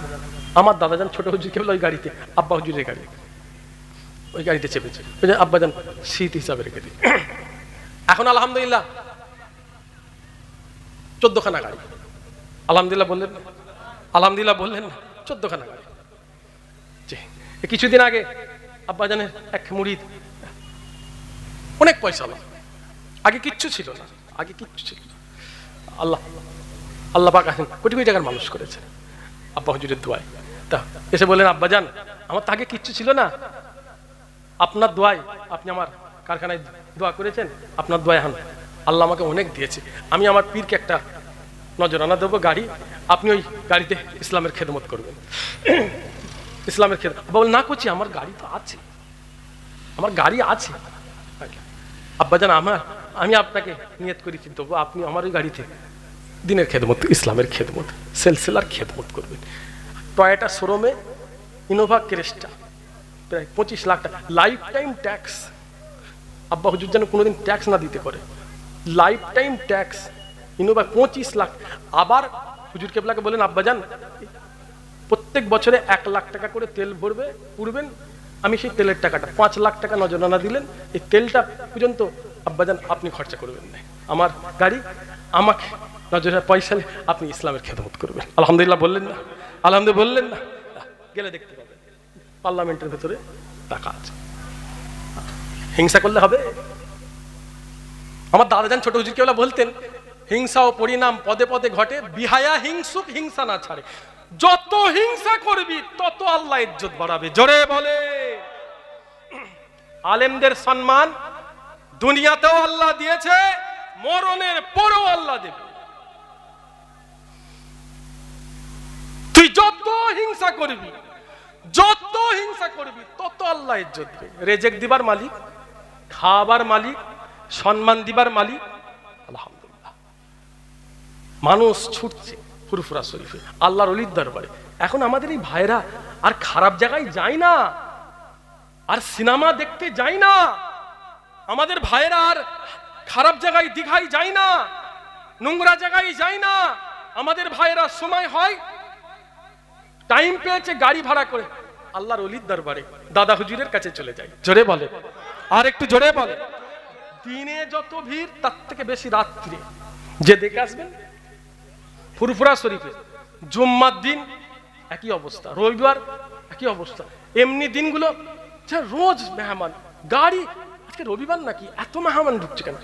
আমার দাদা যান ছোট হুজুর কেবলা ওই গাড়িতে, আব্বা হুজুরের গাড়ি, ওই গাড়িতে চেপেছে। ওই যে আব্বা যান স্মৃতি হিসাবে রেখে দিই। এখন আলহামদুলিল্লাহ 14 খানা গাড়ি। আলহামদুলিল্লাহ বললেন না? আলহামদুলিল্লাহ বললেন না? 14 খানা গাড়ি। কিছুদিন আগে আব্বা জানের এক মুরিদ, অনেক পয়সা, আগে কিচ্ছু ছিল না, আগে কিচ্ছু ছিল না। আল্লাহ পাক কোটি কোটি টাকার মানুষ করেছে আব্বা হুজুরের দোয়ায়। তা এসে বললেন আব্বা জান আমার তো আগে কিচ্ছু ছিল না, আপনার দোয়ায়, আপনি আমার কারখানায় দোয়া করেছেন, আপনার দোয়ায় আল্লাহ আমাকে অনেক দিয়েছে। আমি আমার পীরকে একটা নজরানা দেবো গাড়ি, আপনি ওই গাড়িতে ইসলামের খেদমত করবেন। ইসলামের খেদমত বল না করছি, আমার গাড়ি তো আছে, আমার গাড়ি আছে। আব্বাজান আমি আপনাকে নিয়ত করি, কিন্তু আপনি আমার ওই গাড়িতে দিনের খেদমত, ইসলামের খেদমত, সিলসিলার খেদমত করবেন। টয়োটা শোরুমে ইনোভা ক্রেস্টা প্রায় 25 লাখ টাকা, লাইফ টাইম ট্যাক্স। আব্বা হুজুর যেন কোনোদিন ট্যাক্স না দিতে পারে, life time tax, Innova 25 lakh. আবার হুজুর কেবলাকে বলেন আব্বাজান প্রত্যেক বছরে 1 লাখ টাকা করে তেল পুরবেন, আমি সেই তেলের টাকাটা 5 লাখ টাকা নজরানা দিলেন, এই তেলটা পর্যন্ত আব্বাজান আপনি খরচা করবেন না, আমার গাড়ি আমাকে নজরানা পয়সা আপনি ইসলামের খেদমত করবেন। আলহামদুলিল্লাহ বললেন না? আলহামদুলিল্লাহ বললেন না? গেলে দেখতে পাবেন পার্লামেন্টের ভেতরে টাকা আছে। হিংসা করলে হবে? আমার দাদা যান ছোট হুজুর কেবলা বলতেন হিংসা ও পরিণাম পদে পদে ঘটে, বিহায়া হিংসুক হিংসা না ছাড়ে। যত হিংসা করবি তত আল্লাহ ইজ্জত বাড়াবে। জোরে বলে। আলেমদের সম্মান দুনিয়াতেও আল্লাহ দিয়েছে, মরণের পরেও আল্লাহ দেবে। তুই যত হিংসা করবি, যত হিংসা করবি তত আল্লাহ ইজ্জত দেবে। রেজেক দিবার মালিক, খাবার মালিক, সম্মান দিবার মালিক আলহামদুলিল্লাহ। মানুষ ছুটছে ফুরফুরা শরীফে, আল্লাহর ওলির দরবারে। এখন আমাদের এই ভাইরা আর খারাপ জায়গায় যায় না, আর সিনেমা দেখতে যায় না। আমাদের ভাইরা আর খারাপ জায়গায় দীঘায় যায় না, নোংরা জায়গায় যায় না। আমাদের ভাইরা সময় হয়, টাইম পেয়েছে, গাড়ি ভাড়া করে আল্লাহর ওলির দরবারে দাদা হুজুরের কাছে চলে যায়। জোরে বলে, আর একটু জোরে বলে। দিনে যত ভিড় তার থেকে বেশি রাত্রে। যে দেখে আসবেন ফুরফুরা শরীফে জুম্মার দিন একই অবস্থা, রবিবার একই অবস্থা। এমনি দিনগুলো রোজ মেহমান, গাড়ি, আজকে রবিবার নাকি এত মেহমান ঢুকছে কেন?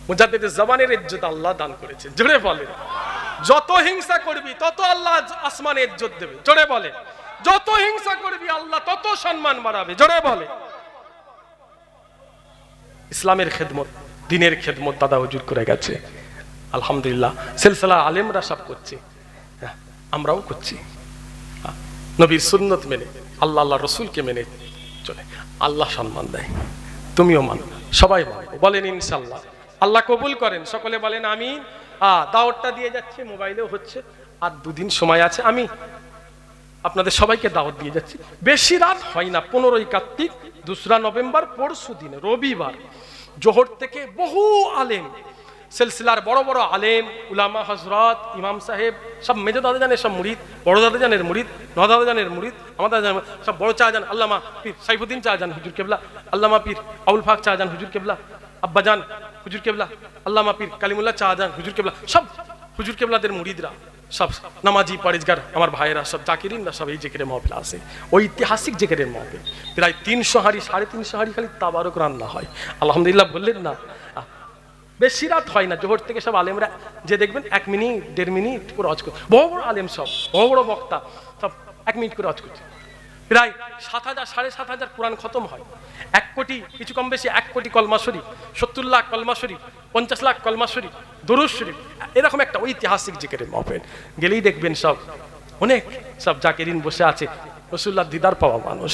মুজাদ্দিদ জবানের ইজ্জত আল্লাহ দান করেছে, জোরে বলে। যত হিংসা করবি তত আল্লাহ আসমানে ইজ্জত দেবে, জোরে বলে। যত হিংসা করবি আল্লাহ তত সম্মান বাড়াবে, জোরে বলে। ইসলামের খেদমত, দিনের খেদমত দাদা হুজুর করে গেছে, আলহামদুলিল্লাহ। সিলসিলা আলেমরা সব করছে, আমরাও করছি। নবীর সুন্নত মেনে, আল্লাহ আল্লাহ রসুলকে মেনে চলে, আল্লাহ সম্মান দেয়। তুমিও মানো, সবাই মানো, বলেন ইনশাল্লাহ। আল্লাহ কবুল করেন, সকলে বলেন আমিন। দাওয়াতটা দিয়ে যাচ্ছে, মোবাইলেও হচ্ছে, আর 2 দিন সময় আছে। আমি আপনাদের সবাইকে দাওয়াত দিয়ে যাচ্ছি। বেশি রাত হয় না, 15ই কার্তিক 2রা নভেম্বর, পরশু দিনে রবিবার, জোহর থেকে বহু আলেম, সিলসিলার বড় বড় আলেম, উলামা হযরত, ইমাম সাহেব, সব মেজো দাদা জানের সব মুরিদ, বড় দাদা জানের মুরিদ, নদাদা জানের মুরিদ, আমাদের সব বড় চাচাজান আল্লামা পীর সাইফুদ্দিন চাচাজান হুজুর কেবলা, আল্লামা পীর আউল ফাক চাচাজান হুজুর কেবলা, আব্বাজান হুজুর কেবলা, আল্লামা পীর কালিমুল্লাহ চাচাজান হুজুর কেবলা, সব হুজুর কেবলাদের মুরিদরা, সব নামাজি পরেজগার আমার ভাইয়েরা, সব জাকিরিনরা, সব এই জিকিরের মাহফিল আছে। ঐতিহাসিক জিকিরের মাহফিল, প্রায় 300 হাঁড়ি 350 হাঁড়ি খালি তাবারক রান্না হয়, আলহামদুলিল্লাহ বললেন না। বেশি রাত হয় না, জোহর থেকে সব আলেমরা যে দেখবেন 1 মিনিট 1.5 মিনিট করে ওয়াজ করে, বড় বড় আলেম, সব বড় বড় বক্তা, সব 1 মিনিট করে ওয়াজ করছে। প্রায় 7,000 7,500 কোরআন খতম হয়। 1 কোটি কিছু কম বেশি, 1 কোটি কলমা শরীফ, 70 লাখ কলমা শরীফ, 50 লাখ কলমা শরীফ, দরুদ শরীফ, এরকম একটা ঐতিহাসিক জিকিরের মাহফিল। গেলেই দেখবেন সব অনেক সব জাকিরিন বসে আছে, রাসূলুল্লাহ দিদার পাওয়া মানুষ,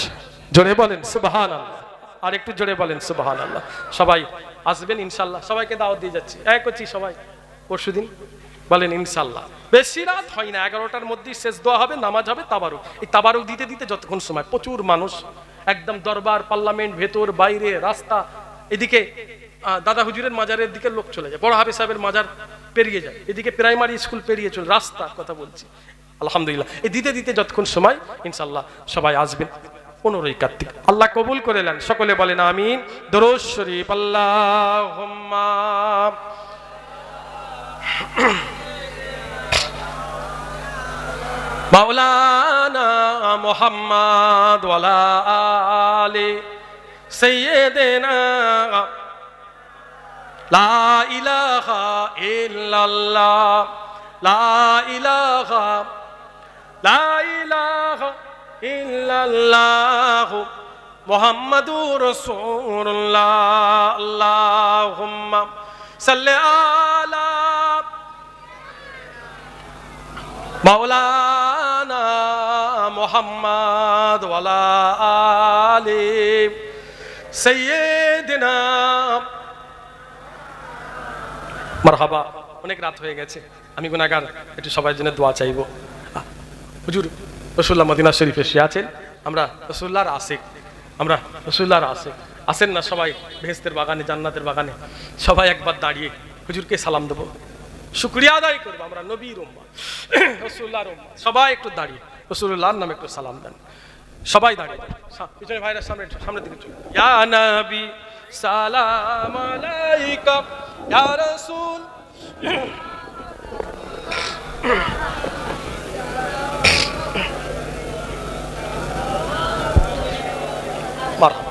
জোরে বলেন সুবহানাল্লাহ। আর একটু জোরে বলেন সুবহানাল্লাহ। সবাই আসবেন ইনশাল্লাহ, সবাইকে দাওয়াত দিয়ে যাচ্ছি। করছি সবাই পরশুদিন, বলেন ইনশাল্লাহ। বেশি রাত হয় না, 11টার মধ্যেই শেষ দোয়া হবে, নামাজ হবে, তাবারুক। এই তাবারুক দিতে দিতে যতক্ষণ সময়, প্রচুর মানুষ, একদম দরবার, পার্লামেন্ট, ভেতর বাইরে, রাস্তা, এদিকে দাদা হুজুরের মাজারের দিকে লোক চলে যায়, বড় হাফেজ সাহেবের মাজার পেরিয়ে যায়, এদিকে প্রাইমারি স্কুল পেরিয়ে চলে, রাস্তা কথা বলছি, আলহামদুলিল্লাহ। এই দিতে দিতে যতক্ষণ সময়, ইনশাল্লাহ সবাই আসবেন। 15ই কার্তিক আল্লাহ কবুল করে নেন, সকলে বলেন আমিন। দরুদ শরীফ আল্লাহুম্মা মাওলানা মুহাম্মদ ওয়া আলা আলি সাইয়্যিদিনা লা ইলাহা ইল্লাল্লাহ, লা ইলাহা ইল্লাল্লাহু মুহাম্মাদুর রাসূলুল্লাহ। আল্লাহুম্মা সাল্লি আলা মাওলানা মুহাম্মদ ওয়া আলা আলি সাইয়্যিদিনা। মারহাবা। অনেক রাত হয়ে গেছে, আমি গুনাহগার, একটু সবার জন্য দোয়া চাইবো। হুজুর রাসূলুল্লাহ মদিনা শরীফে এসে আছেন, আমরা রাসূলুল্লাহর আশিক, আমরা রাসূলুল্লাহর আশিক। আসেন না সবাই বেহেশতের বাগানে, জান্নাতের বাগানে, সবাই একবার দাঁড়িয়ে হুজুরকে সালাম দেবো, শুকরিয়া আদায় করবো। আমরা নবীর উম্মাহ, রাসূলুল্লাহর উম্মাহ, সবাই একটু দাঁড়িয়ে রাসূলুল্লাহর নামে একটু সালাম দেন, সবাই দাঁড়িয়ে। পিছনে ভাইরা সামনের দিকে চলুন। ইয়া নবী সালাম আলাইকা, ইয়া রাসূল মারহাবা।